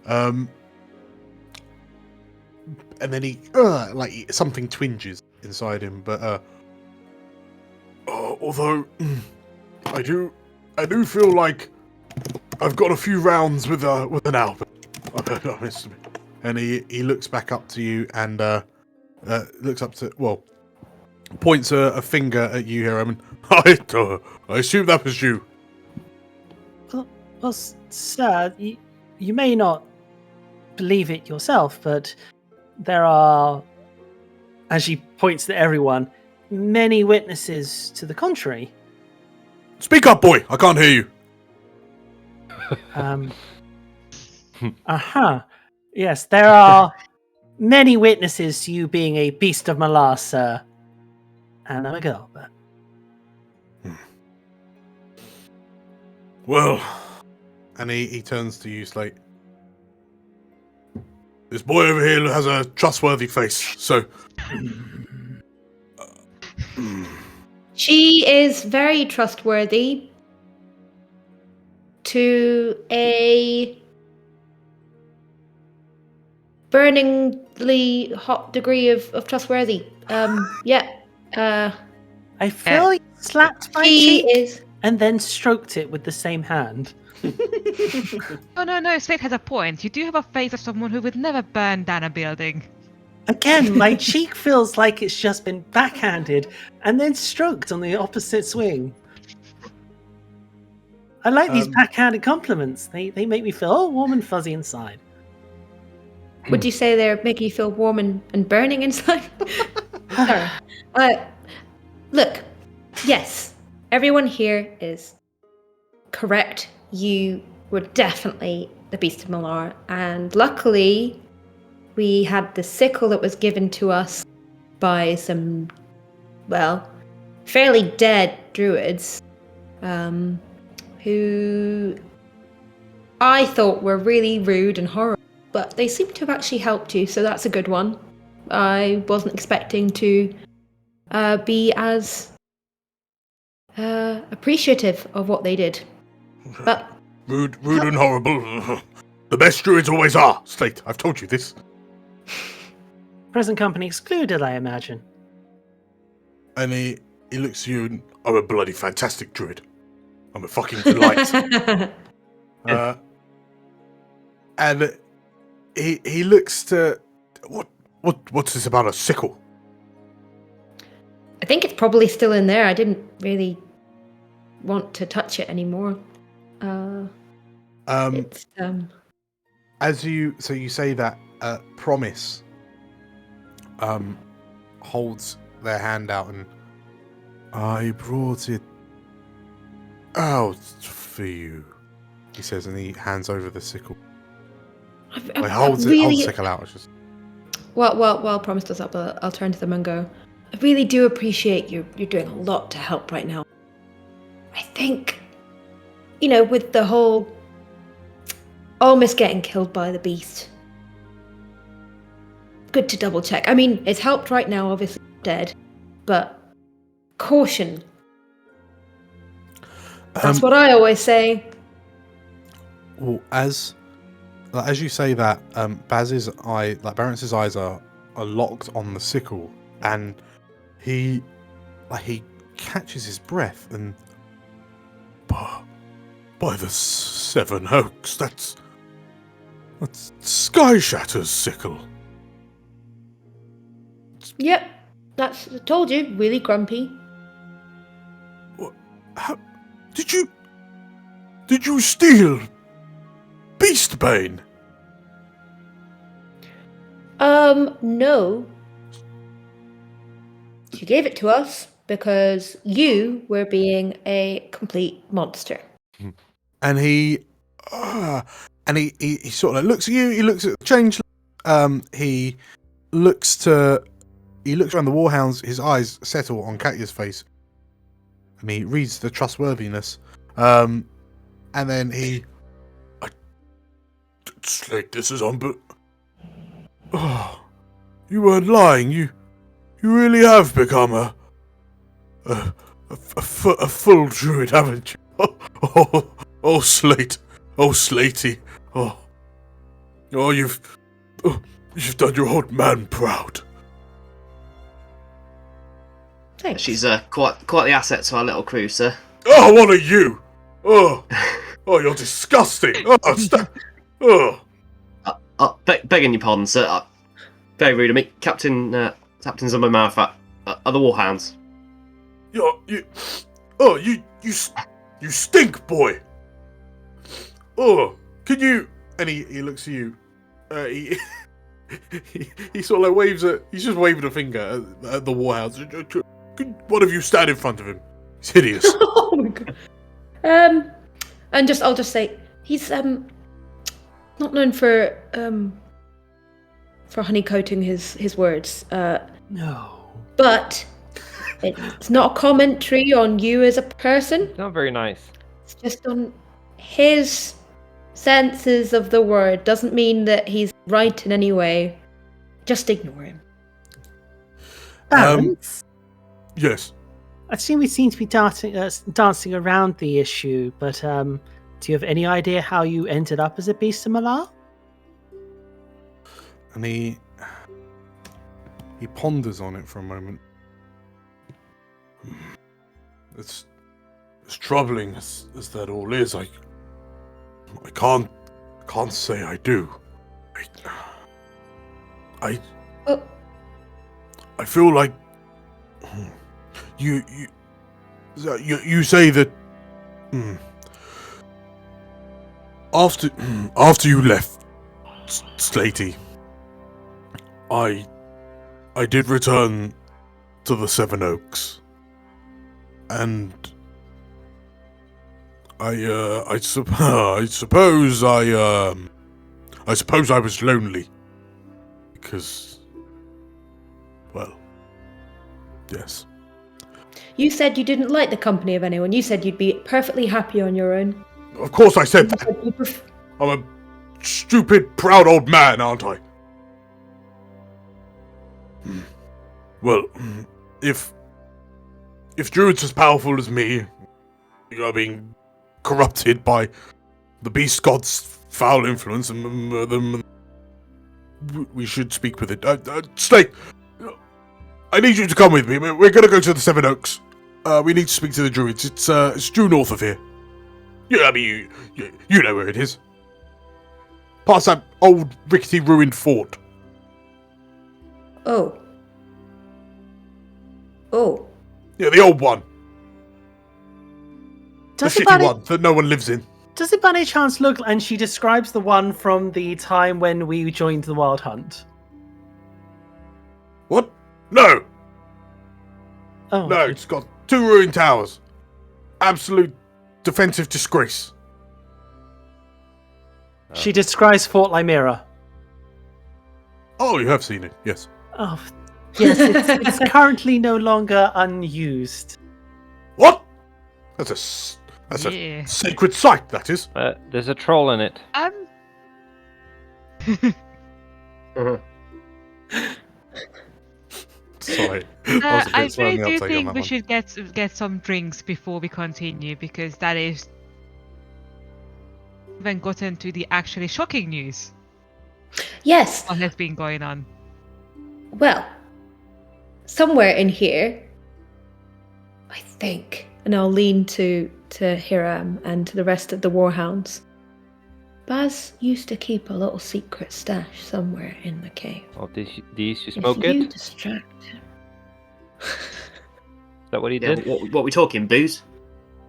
and then he like something twinges inside him, but although I do feel like I've got a few rounds with an Albert. And he looks back up to you and points a finger at you here. I mean, I assume that was you. Well, sir, you may not believe it yourself, but there are, as she points to everyone, many witnesses to the contrary. Speak up, boy! I can't hear you. Yes, there are many witnesses to you being a Beast of Malar, sir. and I'm a girl, but Well, and he turns to you, Slate. This boy over here has a trustworthy face, so... She is very trustworthy to a burningly hot degree of trustworthy. Yeah. I feel you slapped my She cheek is. and then stroked it with the same hand. Oh no, Slate has a point. You do have a face of someone who would never burn down a building. Again, my cheek feels like it's just been backhanded and then stroked on the opposite swing. I like these backhanded compliments. They make me feel all warm and fuzzy inside. Would you say they're making you feel warm and burning inside? Sorry. Look, yes, everyone here is correct. You were definitely the Beast of Malar, and luckily we had the sickle that was given to us by some, well, fairly dead druids, who I thought were really rude and horrible, but they seem to have actually helped you, so that's a good one. I wasn't expecting to be as appreciative of what they did. But Rude and horrible. The best druids always are, Slate. I've told you this. Present company excluded, I imagine. And he looks at you and, I'm a bloody fantastic druid. I'm a fucking delight. And he looks to... What's this about a sickle? I think it's probably still in there. I didn't really want to touch it anymore. It's, As you say that, Promise holds their hand out and I brought it out for you, he says, and he hands over the sickle. He holds the sickle out. It's just... While Promise does that, but I'll turn to them and go, I really do appreciate you're doing a lot to help right now. I think, with the whole almost getting killed by the beast, good to double check. I mean, it's helped right now, obviously dead, but caution. That's what I always say. Well, as you say that, Baron's eyes are locked on the sickle, and he catches his breath and by the Seven Oaks, that's Sky Shatter's sickle. Yep, I told you, really grumpy. What? How did you steal Beastbane? No. You gave it to us because you were being a complete monster. And he sort of looks at you. He looks at the changeling. He looks around the Warhounds. His eyes settle on Katya's face, and he reads the trustworthiness. And then Slate, this is but you weren't lying. You really have become a full druid, haven't you? Oh, Slate. Oh, Slatey. Oh, you've done your old man proud. Thanks. She's quite the asset to our little crew, sir. Oh, what are you? Oh, you're disgusting. Begging your pardon, sir. Very rude of me. Captain's on my mouth at the Warhounds. You stink, boy. Oh, can you? And he looks at you. He sort of waves he's just waving a finger at the Warhounds. One of you stand in front of him. He's hideous. Oh my god. I'll just say he's not known for honeycoating his words. No. But It's not a commentary on you as a person. It's not very nice. It's just on his senses of the word. Doesn't mean that he's right in any way. Just ignore him. Balance. Yes. I assume we seem to be dancing around the issue, but do you have any idea how you ended up as a beast of Malar? And he ponders on it for a moment. It's troubling as that all is. I can't say I do. I feel like you say that after you left Slatey, I did return to the Seven Oaks, and I suppose I was lonely because, well, yes. You said you didn't like the company of anyone. You said you'd be perfectly happy on your own. Of course I said that. I'm a stupid, proud old man, aren't I? Well, if druids as powerful as me are being corrupted by the beast god's foul influence, and we should speak with it. Slate, I need you to come with me. We're going to go to the Seven Oaks. We need to speak to the druids. It's due north of here. Yeah, I mean, you know where it is. Past that old, rickety, ruined fort. Oh. Yeah, the old one. Does the it shitty one that no one lives in. Does it by any chance look... And she describes the one from the time when we joined the Wild Hunt. What? No! Oh. No, it's got 2 ruined towers. Absolute defensive disgrace. She describes Fort Lymera. Oh, you have seen it, yes. Oh, yes, it's currently no longer unused. What? That's a sacred site, that is. There's a troll in it. Sorry. I really do think we should get some drinks before we continue, because that is then gotten to the actually shocking news. Yes. What has been going on? Well, somewhere in here, I think, and I'll lean to Hiram and to the rest of the warhounds. Baz used to keep a little secret stash somewhere in the cave. Oh, did you smoke if you it? distract him. Is that what he Yeah, did? what we talking? Booze?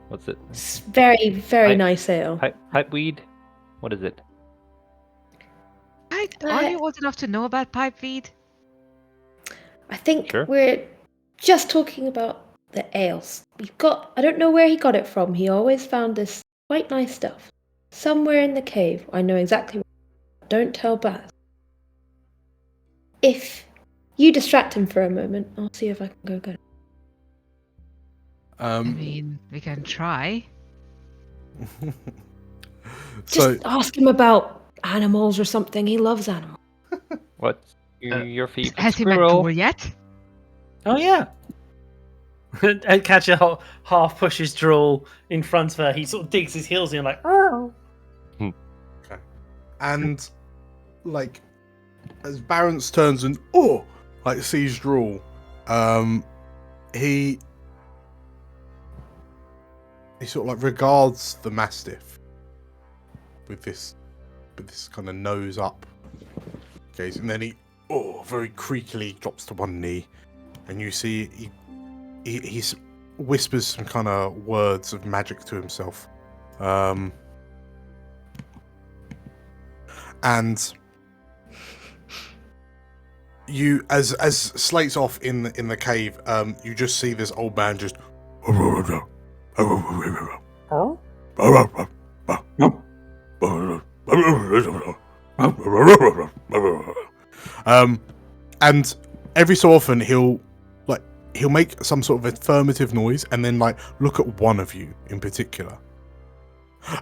What's it? It's very, very nice ale. Pipe weed? What is it? Are you old enough to know about pipe weed? I think Sure. we're just talking about the ales. I don't know where he got it from. He always found this quite nice stuff. Somewhere in the cave. I know exactly where. Don't tell Baz. If you distract him for a moment, I'll see if I can go get it. I mean, we can try. Just ask him about animals or something. He loves animals. What's your favorite Has he met squirrel? Jewel yet? Oh, yeah. And Catcher half pushes Drool in front of her. He sort of digs his heels in like, oh. Okay. And, like, as Barents turns and, sees Drool, he sort of, like, regards the Mastiff with this kind of nose up gaze, and then he very creakily drops to one knee, and you see he whispers some kind of words of magic to himself, and you as Slate's off in the cave, you just see this old man just and every so often he'll he'll make some sort of affirmative noise and then like look at one of you in particular,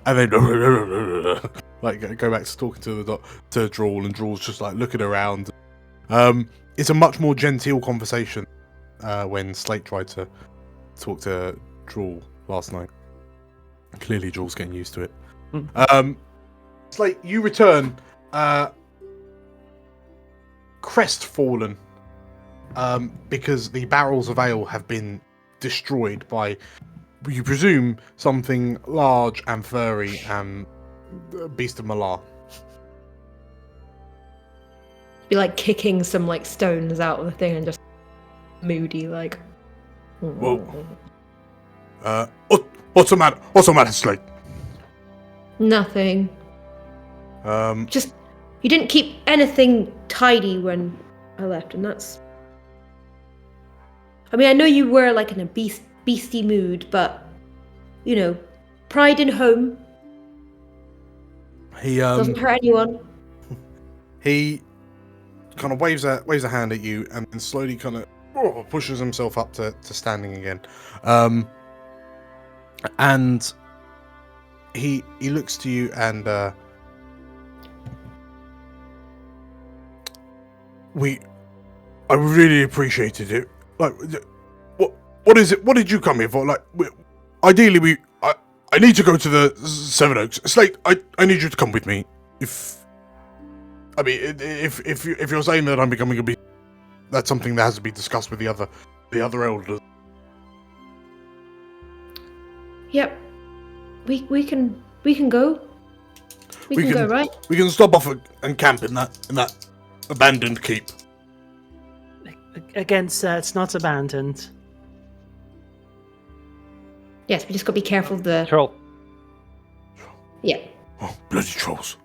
and then like go back to talking to Drawl, and Drawl's just like looking around. It's a much more genteel conversation when Slate tried to talk to Drawl last night. Clearly, Drawl's getting used to it. Slate, you return crestfallen because the barrels of ale have been destroyed by, you presume, something large and furry and beast of Malar. Be like kicking some like stones out of the thing and just moody like. Whoa. What's the matter? What's the matter, Slate? Nothing. Just you didn't keep anything tidy when I left, and that's. I mean, I know you were like in a beastie mood, but you know, pride in home. He doesn't hurt anyone. He kind of waves a hand at you, and then slowly kind of pushes himself up to standing again. And he looks to you and I really appreciated it. Like, what is it? What did you come here for? Like, ideally, I need to go to the Seven Oaks. Slate, I need you to come with me. If you're saying that I'm becoming a beast, that's something that has to be discussed with the other elders. Yep. We can go. We can go, right? We can stop off and camp in that abandoned keep. Again, sir, it's not abandoned. Yes, we just got to be careful of the. Troll. Yeah. Oh, bloody trolls!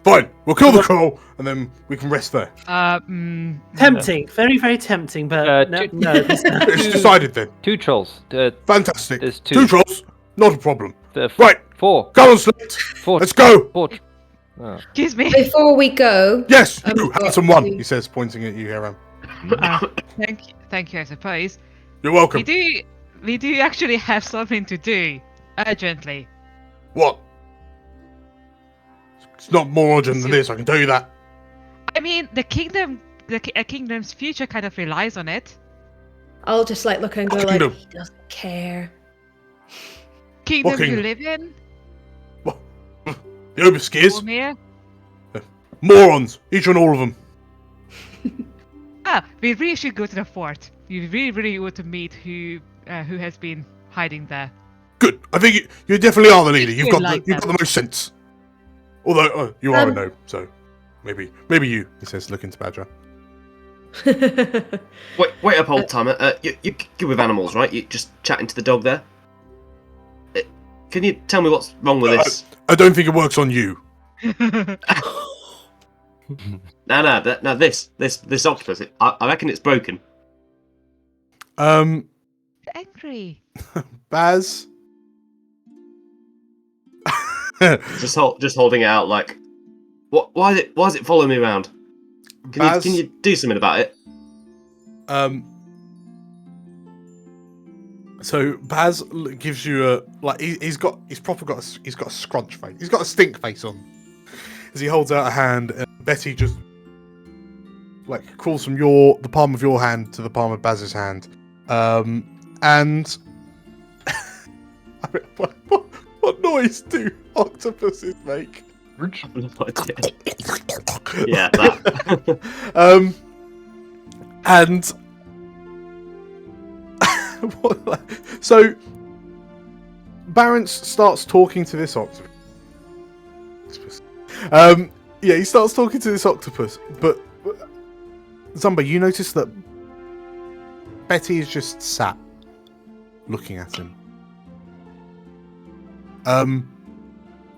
Fine, we'll kill the troll, and then we can rest there. Tempting, very, very tempting, but no. It's decided then. 2 trolls. Fantastic. There's 2. 2 trolls, not a problem. Right. 4. Go on, Slate. 4. Let's go. 4. Excuse me. Before we go. Yes, you handsome one. He says, pointing at you, Hiram. Thank you. I suppose. You're welcome. We do actually have something to do urgently. What? It's not more urgent than this, I can tell you that. I mean, a kingdom's future kind of relies on it. I'll just like look and go like, he doesn't care. Kingdom you live in? What? The Obeskiers? Cormyr? Morons, each and all of them. We really should go to the fort. You really want to meet who has been hiding there. Good. I think you definitely are the leader. You've got the most sense. Although you are a gnome, so maybe you. He says, looking to Badger. Wait up, old timer. You're good with animals, right? You're just chatting to the dog there. Can you tell me what's wrong with this? I don't think it works on you. No. This octopus. I reckon it's broken. Angry. Baz. just holding it out like, what? Why is it following me around? Can you do something about it? So Baz gives you a he's got a scrunch face. He's got a stink face on. As he holds out a hand, and Betty just like crawls from the palm of your hand to the palm of Baz's hand, and what noise do octopuses make? Yeah, that. And so Barents starts talking to this octopus. He starts talking to this octopus, but Zumba, you notice that Betty is just sat looking at him.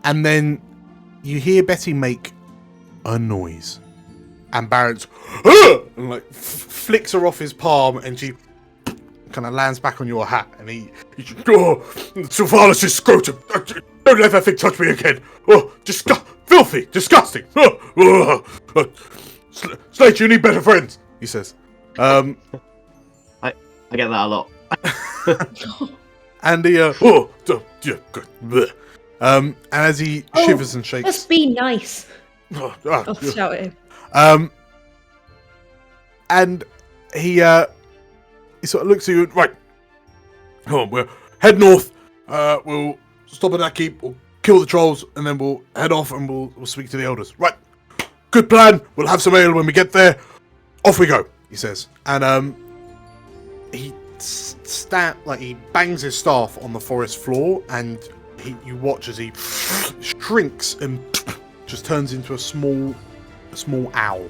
And then you hear Betty make a noise, and Barents and like flicks her off his palm, and she kind of lands back on your hat, and he Sylvanas' scrotum. Don't let that thing touch me again. Oh, filthy, disgusting. Oh. Slate, you need better friends, he says. I get that a lot. And he and as he shivers and shakes, Just be nice. I'll shout at him. And he sort of looks at you. Right, come on, we'll head north. We'll stop at that keep. We'll kill the trolls, and then we'll head off and we'll speak to the elders. Right, good plan. We'll have some ale when we get there. Off we go, he says, and he he bangs his staff on the forest floor, and you watch as he shrinks and just turns into a small owl.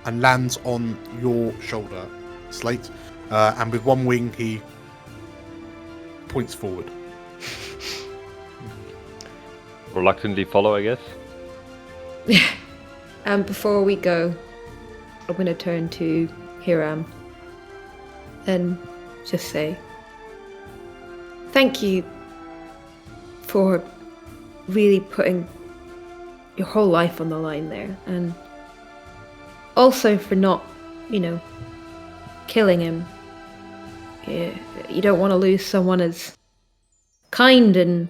And lands on your shoulder, Slate, and with one wing he points forward. Reluctantly follow, I guess. And before we go, I'm going to turn to Hiram and just say, thank you for really putting your whole life on the line there, and also for not, killing him. You don't want to lose someone as kind and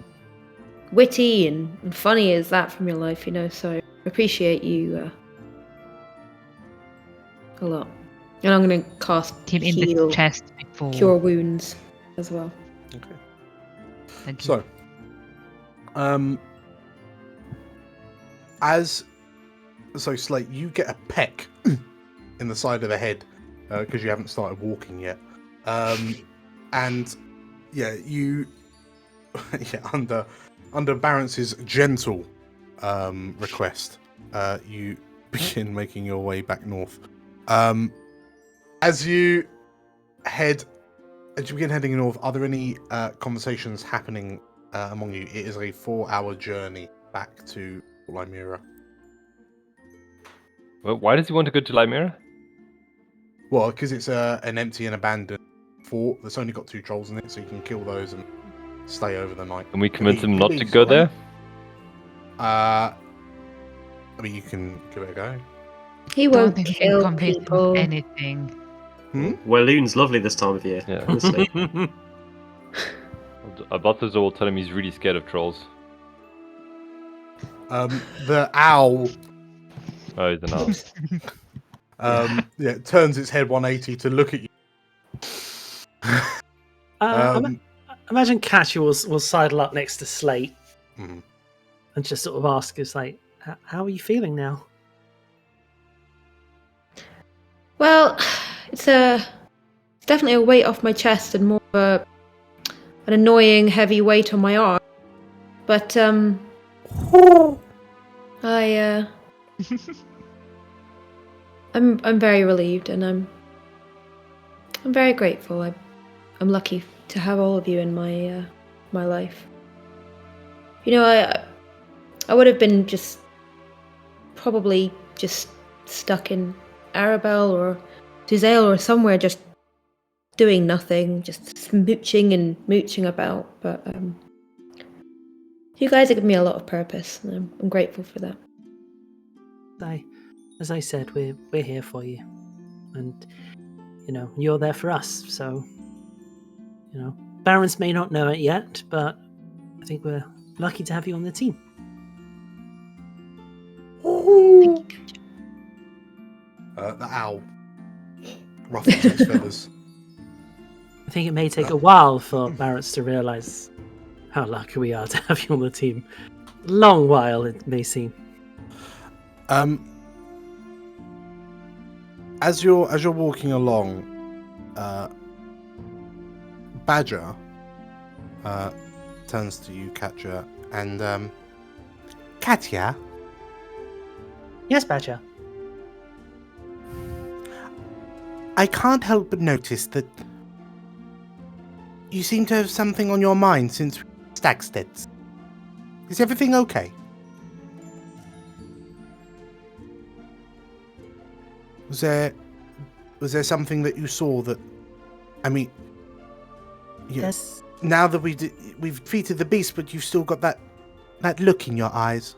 witty and funny as that from your life, so I appreciate you a lot. And I'm going to cast Him in the Heal chest before. Cure Wounds as well. Okay. Thank you. So, So Slate, you get a peck in the side of the head because you haven't started walking yet, and you under Barence's gentle request, you begin making your way back north. As you begin heading north, are there any conversations happening among you? It is a 4-hour journey back to Lymira. Well, why does he want to go to Lymira? Well, because it's an empty and abandoned fort that's only got 2 trolls in it, so you can kill those and stay over the night. Can we convince him not to leaves, go right? there? I mean, you can give it a go. He Don't won't think we can kill convince him of people. anything. Walloon's lovely this time of year. Yeah. Honestly. Abathazor will tell him he's really scared of trolls. The owl Oh, he's an owl. turns its head 180 to look at you. Imagine Katya will sidle up next to Slate Mhm. and just sort of ask us, like, how are you feeling now? Well, it's definitely a weight off my chest and more of an annoying heavy weight on my arm. But I'm very relieved, and I'm very grateful. I'm lucky to have all of you in my my life. I would have been probably stuck in Arabelle or Tuzel or somewhere just doing nothing, just smooching and mooching about. But you guys have given me a lot of purpose, and I'm grateful for that. As I said, we're here for you, and you're there for us. So, Barons may not know it yet, but I think we're lucky to have you on the team. Thank you, Katja. The owl ruffles its feathers. I think it may take a while for Barretts to realise how lucky we are to have you on the team. Long while, it may seem. As you're walking along, Badger turns to you, Katja, and Katja, Yes, Badger. I can't help but notice that you seem to have something on your mind since Stagstead's. Is everything okay? Was there something that you saw that? I mean, Yes. now that we've defeated the beast, but you've still got that look in your eyes.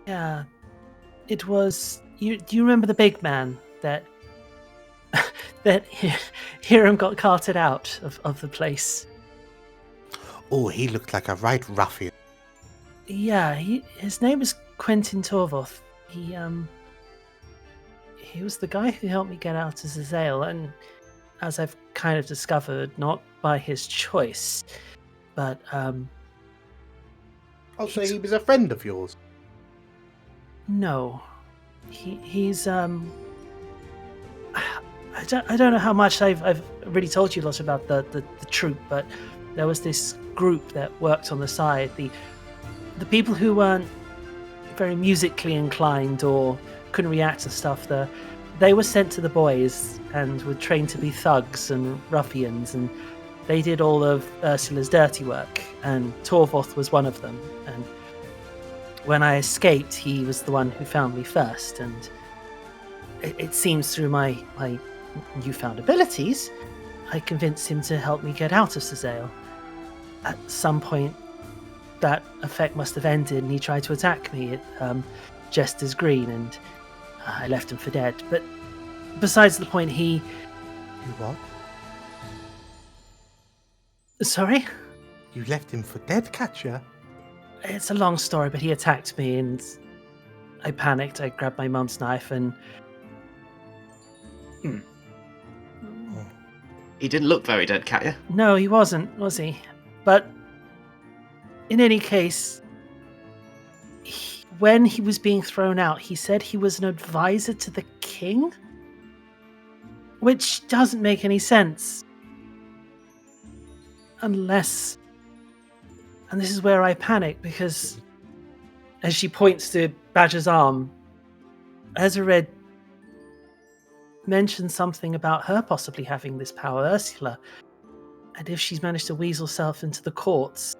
Yeah. It was Do you remember the big man that that Hiram got carted out of the place? Oh, he looked like a right ruffian. Yeah, his name is Quentin Torvoth. He was the guy who helped me get out of Zazale, and as I've kind of discovered, not by his choice, but Oh, so he was a friend of yours? no, he's I don't know how much I've really told you lots about the troop, but there was this group that worked on the side, the people who weren't very musically inclined or couldn't react to stuff. They were sent to the boys and were trained to be thugs and ruffians, and they did all of Ursula's dirty work, and Torvoth was one of them. And when I escaped, he was the one who found me first, and it seems through my newfound abilities, I convinced him to help me get out of Zazale. At some point, that effect must have ended, and he tried to attack me at Jester's Green, and I left him for dead. But besides the point, You what? Sorry? You left him for dead, Catcher? It's a long story, but he attacked me, and I panicked. I grabbed my mum's knife, and He didn't look very dead, Katya. no, he wasn't, was he? But in any case, when he was being thrown out, he said he was an advisor to the king? Which doesn't make any sense. Unless... And this is where I panic, because as she points to Badger's arm, Ezered mentioned something about her possibly having this power, Ursula. And if she's managed to weasel herself into the courts,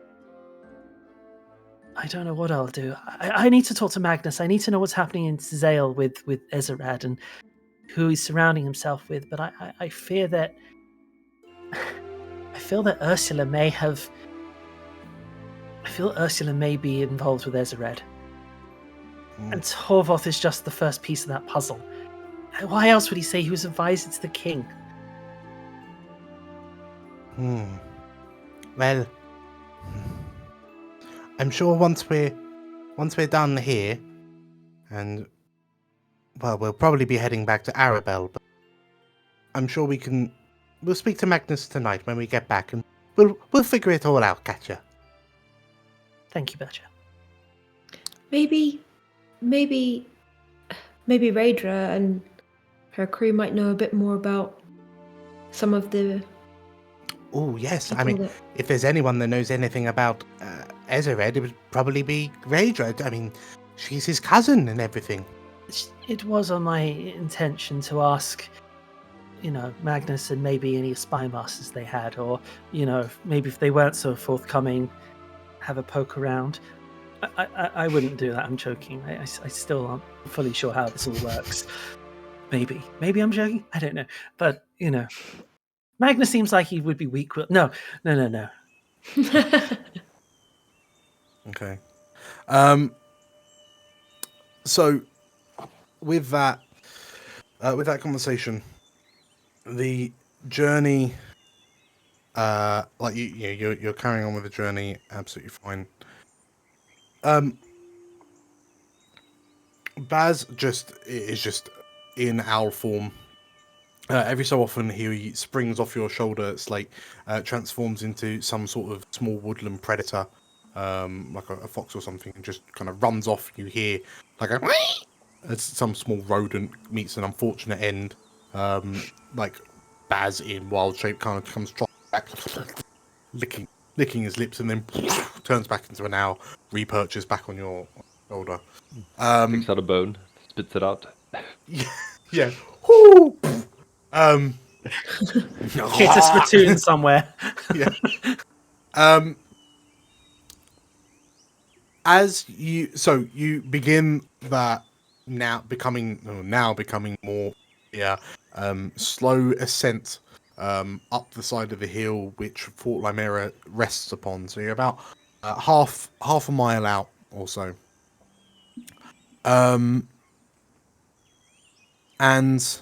I don't know what I'll do. I need to talk to Magnus. I need to know what's happening in Zale with Ezerad and who he's surrounding himself with. But I fear that... I feel that Ursula may have... I feel Ursula may be involved with Ezerad. And Torvoth is just the first piece of that puzzle. Why else would he say he was advisor to the king? Well, I'm sure once we're done here, and well, we'll probably be heading back to Arabelle, but I'm sure we'll speak to Magnus tonight when we get back, and we'll figure it all out, Catcher. Thank you, Badger. Maybe Raedra and her crew might know a bit more about some of the... Oh, yes. I people mean, that- if there's anyone that knows anything about Ezered, it would probably be Raedra. I mean, she's his cousin and everything. It was on my intention to ask, Magnus and maybe any spy masters they had, or, maybe if they weren't so forthcoming, have a poke around. I wouldn't do that. I'm joking. I still aren't fully sure how this all works. Maybe I'm joking. I don't know. But Magnus seems like he would be weak-willed. No. Okay. So with that conversation, the journey, you're carrying on with the journey absolutely fine. Baz is just in owl form. Every so often he springs off your shoulder, Slate, transforms into some sort of small woodland predator, like a fox or something, and just kind of runs off. You hear like a as some small rodent meets an unfortunate end. Like Baz in wild shape kind of comes trotting back, licking his lips, and then turns back into an owl, repurches back on your shoulder. Picks out a bone, spits it out. Yeah. Hit a spittoon somewhere. Yeah. As you begin that now becoming more slow ascent up the side of the hill which Fort Limera rests upon. So you're about half a mile out or so. And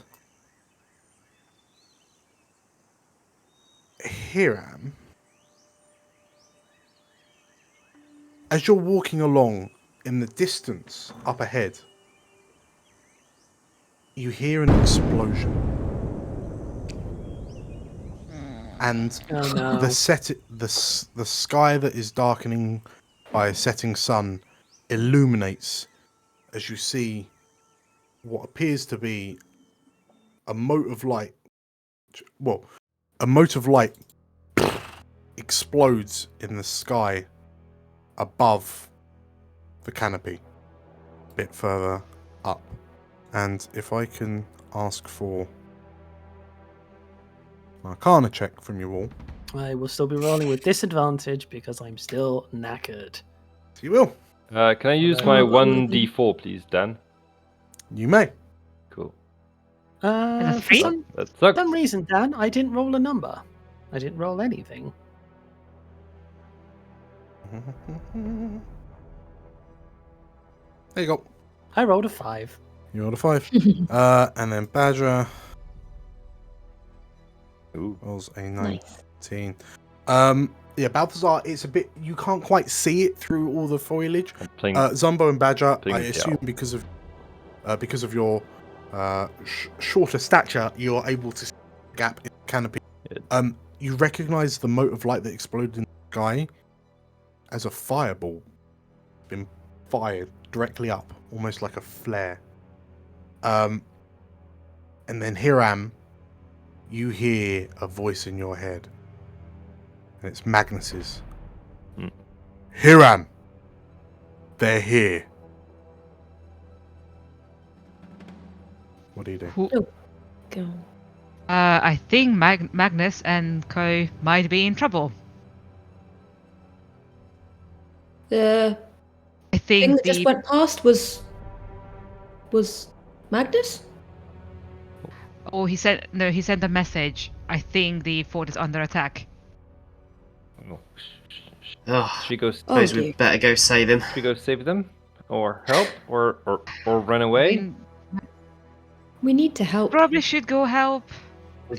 Hiram, as you're walking along in the distance up ahead, you hear an explosion. And Oh no. the sky that is darkening by a setting sun illuminates as you see what appears to be a mote of light. Well, a mote of light explodes in the sky above the canopy, a bit further up. And if I can ask for an Arcana check from you all. I will still be rolling with disadvantage because I'm still knackered. So you will. Can I use my 1d4, please, Dan? You may. Cool. Is it For free? That sucks. some reason, Dan, I didn't roll a number. I didn't roll anything. There you go. I rolled a 5. You rolled a 5. And then Badger Ooh. rolls a 19. Yeah, Balthazar, it's a bit, you can't quite see it through all the foliage. I'm playing. Zumbo and Badger, playing I with the assume owl. because of your shorter stature, you're able to see the gap in the canopy. Yeah. You recognise the mote of light that exploded in the sky as a fireball been fired directly up, almost like a flare. And then Hiram, you hear a voice in your head. And it's Magnus's. Hiram! They're here. What do you do? Go. I think Magnus and co might be in trouble. The I thing think that just went past was Magnus? Oh, he sent a message. I think the fort is under attack. Oh, Oh, should we go? suppose dear. we better go save him. Should we go save them, or help, or run away? We need to help. Probably should go help.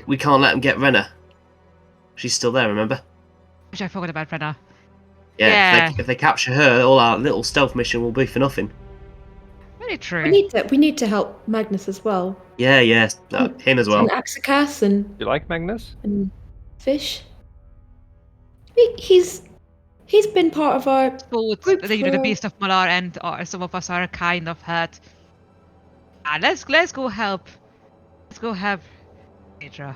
We can't let him get Renna. She's still there, remember? Which I forgot about, Brenna. Yeah. Yeah. If they capture her, all our little stealth mission will be for nothing. Very true. We need to help Magnus as well. Yeah, him as well. And Axicas You like Magnus? and Fish. He's been part of our Thought group that, the for- Beast of Malar and some of us are kind of hurt. Let's go help. Let's go help Idra.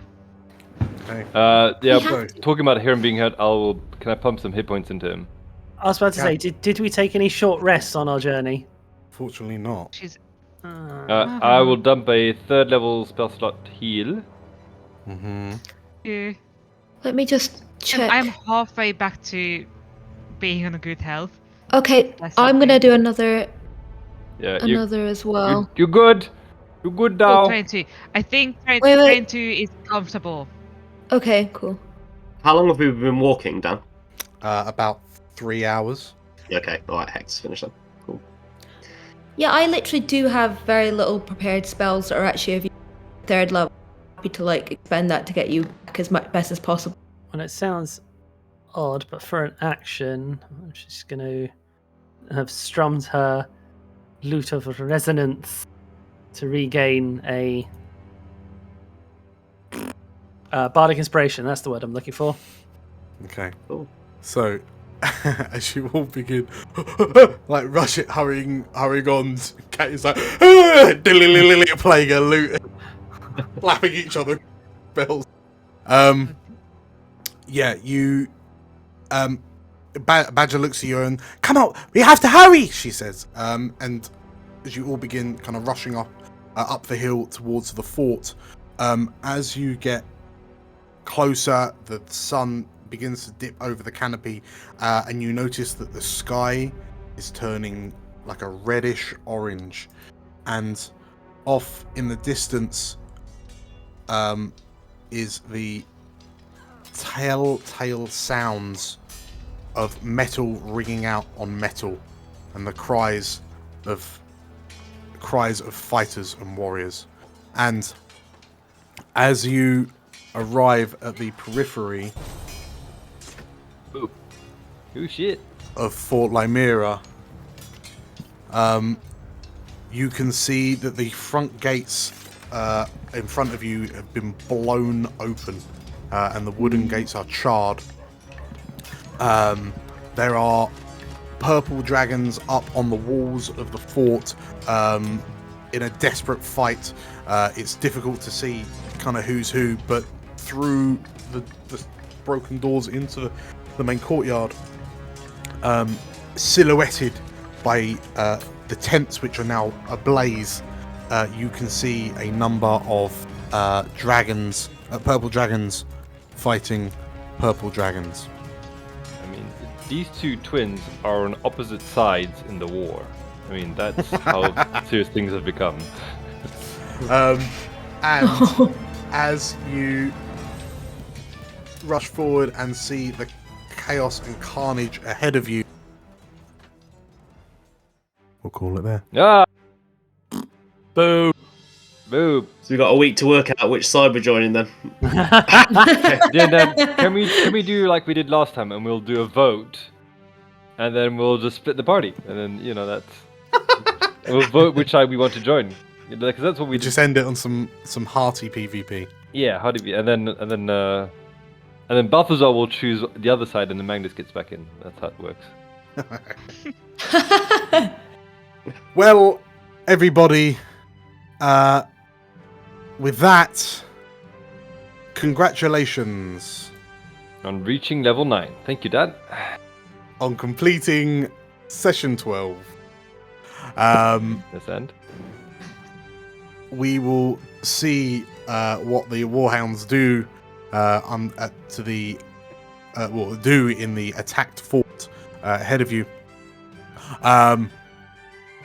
Okay. Yeah. We have Talking about Hiram being hurt, can I pump some hit points into him? I was about to Yeah. say, did we take any short rests on our journey? Fortunately not. She's I will dump a 3rd level spell slot heal. Mm-hmm. yeah. Let me just check. I'm halfway back to being on a good health. Okay, That's I'm gonna something. do another Yeah, as well. you're good. You're good Oh, now. train 2. I think Wait. train 2 is comfortable. Okay, cool. How long have we been walking, Dan? About 3 hours. Okay, alright, Hex, finish them. Cool. Yeah, I literally do have very little prepared spells that are actually of 3rd level. Happy to expend that to get you back as much best as possible. Well, it sounds odd, but for an action, she's going to have strummed her lute of resonance to regain a bardic inspiration. That's the word I'm looking for. Okay. Cool. So, as you all begin, hurrying on, Cat is playing a lute, slapping each other bells. Yeah, you. Badger looks at you and, "Come on, we have to hurry," she says. And as you all begin kind of rushing up the hill towards the fort, as you get closer, the sun begins to dip over the canopy, and you notice that the sky is turning like a reddish orange, and off in the distance is the telltale sounds of metal ringing out on metal, and the cries of fighters and warriors. And as you arrive at the periphery Ooh, shit. of Fort Lymira, you can see that the front gates in front of you have been blown open, and the wooden gates are charred. There are purple dragons up on the walls of the fort in a desperate fight. It's difficult to see kind of who's who, but through the broken doors into the main courtyard, silhouetted by the tents, which are now ablaze, you can see a number of dragons, purple dragons, fighting purple dragons. I mean, these two twins are on opposite sides in the war. I mean, that's how serious things have become. And as you rush forward and see the chaos and carnage ahead of you, we'll call it there. Ah! Boo. Boo! So we've got a week to work out which side we're joining then. Then can we do like we did last time, and we'll do a vote, and then we'll just split the party, and then that's we'll vote which side we want to join, because that's what we Just end it on some hearty PvP. Yeah, how do we? And then Balthazar will choose the other side, and then Magnus gets back in. That's how it works. Well, everybody, with that, congratulations On reaching level 9. Thank you, Dad. on completing session 12. This end. We will see what the Warhounds do do in the attacked fort ahead of you. But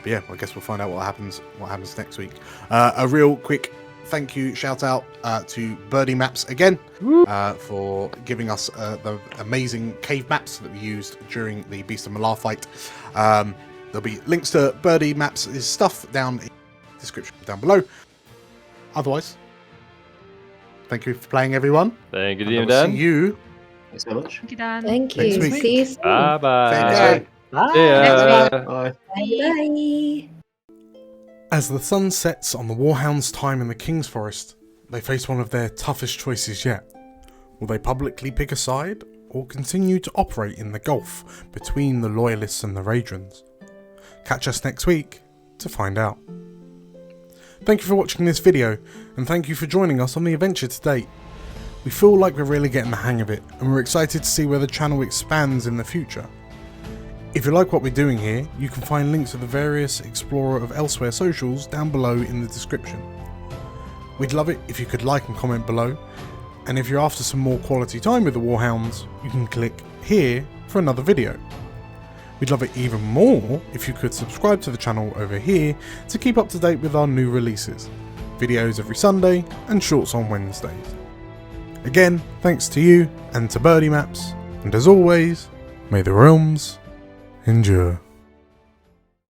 yeah, I guess we'll find out what happens next week. A real quick thank you, shout out to BIRDIEMAPS again for giving us the amazing cave maps that we used during the Beast of Malar fight. There'll be links to BIRDIEMAPS' stuff down in the description down below. Otherwise, thank you for playing, everyone. Thank you, And I will Dan. see you. Thanks so much. Thank you, Dan. Thank Next you. week. See you soon. Bye bye. Take care. Bye. Bye. As the sun sets on the Warhounds' time in the King's Forest, they face one of their toughest choices yet. Will they publicly pick a side, or continue to operate in the gulf between the Loyalists and the Raedrans? Catch us next week to find out. Thank you for watching this video, and thank you for joining us on the adventure to date. We feel like we're really getting the hang of it, and we're excited to see where the channel expands in the future. If you like what we're doing here, you can find links to the various Explorer of Elsewhere socials down below in the description. We'd love it if you could like and comment below, and if you're after some more quality time with the Warhounds, you can click here for another video. We'd love it even more if you could subscribe to the channel over here to keep up to date with our new releases, videos every Sunday and shorts on Wednesdays. Again, thanks to you and to BIRDIEMAPS, and as always, may the realms endure.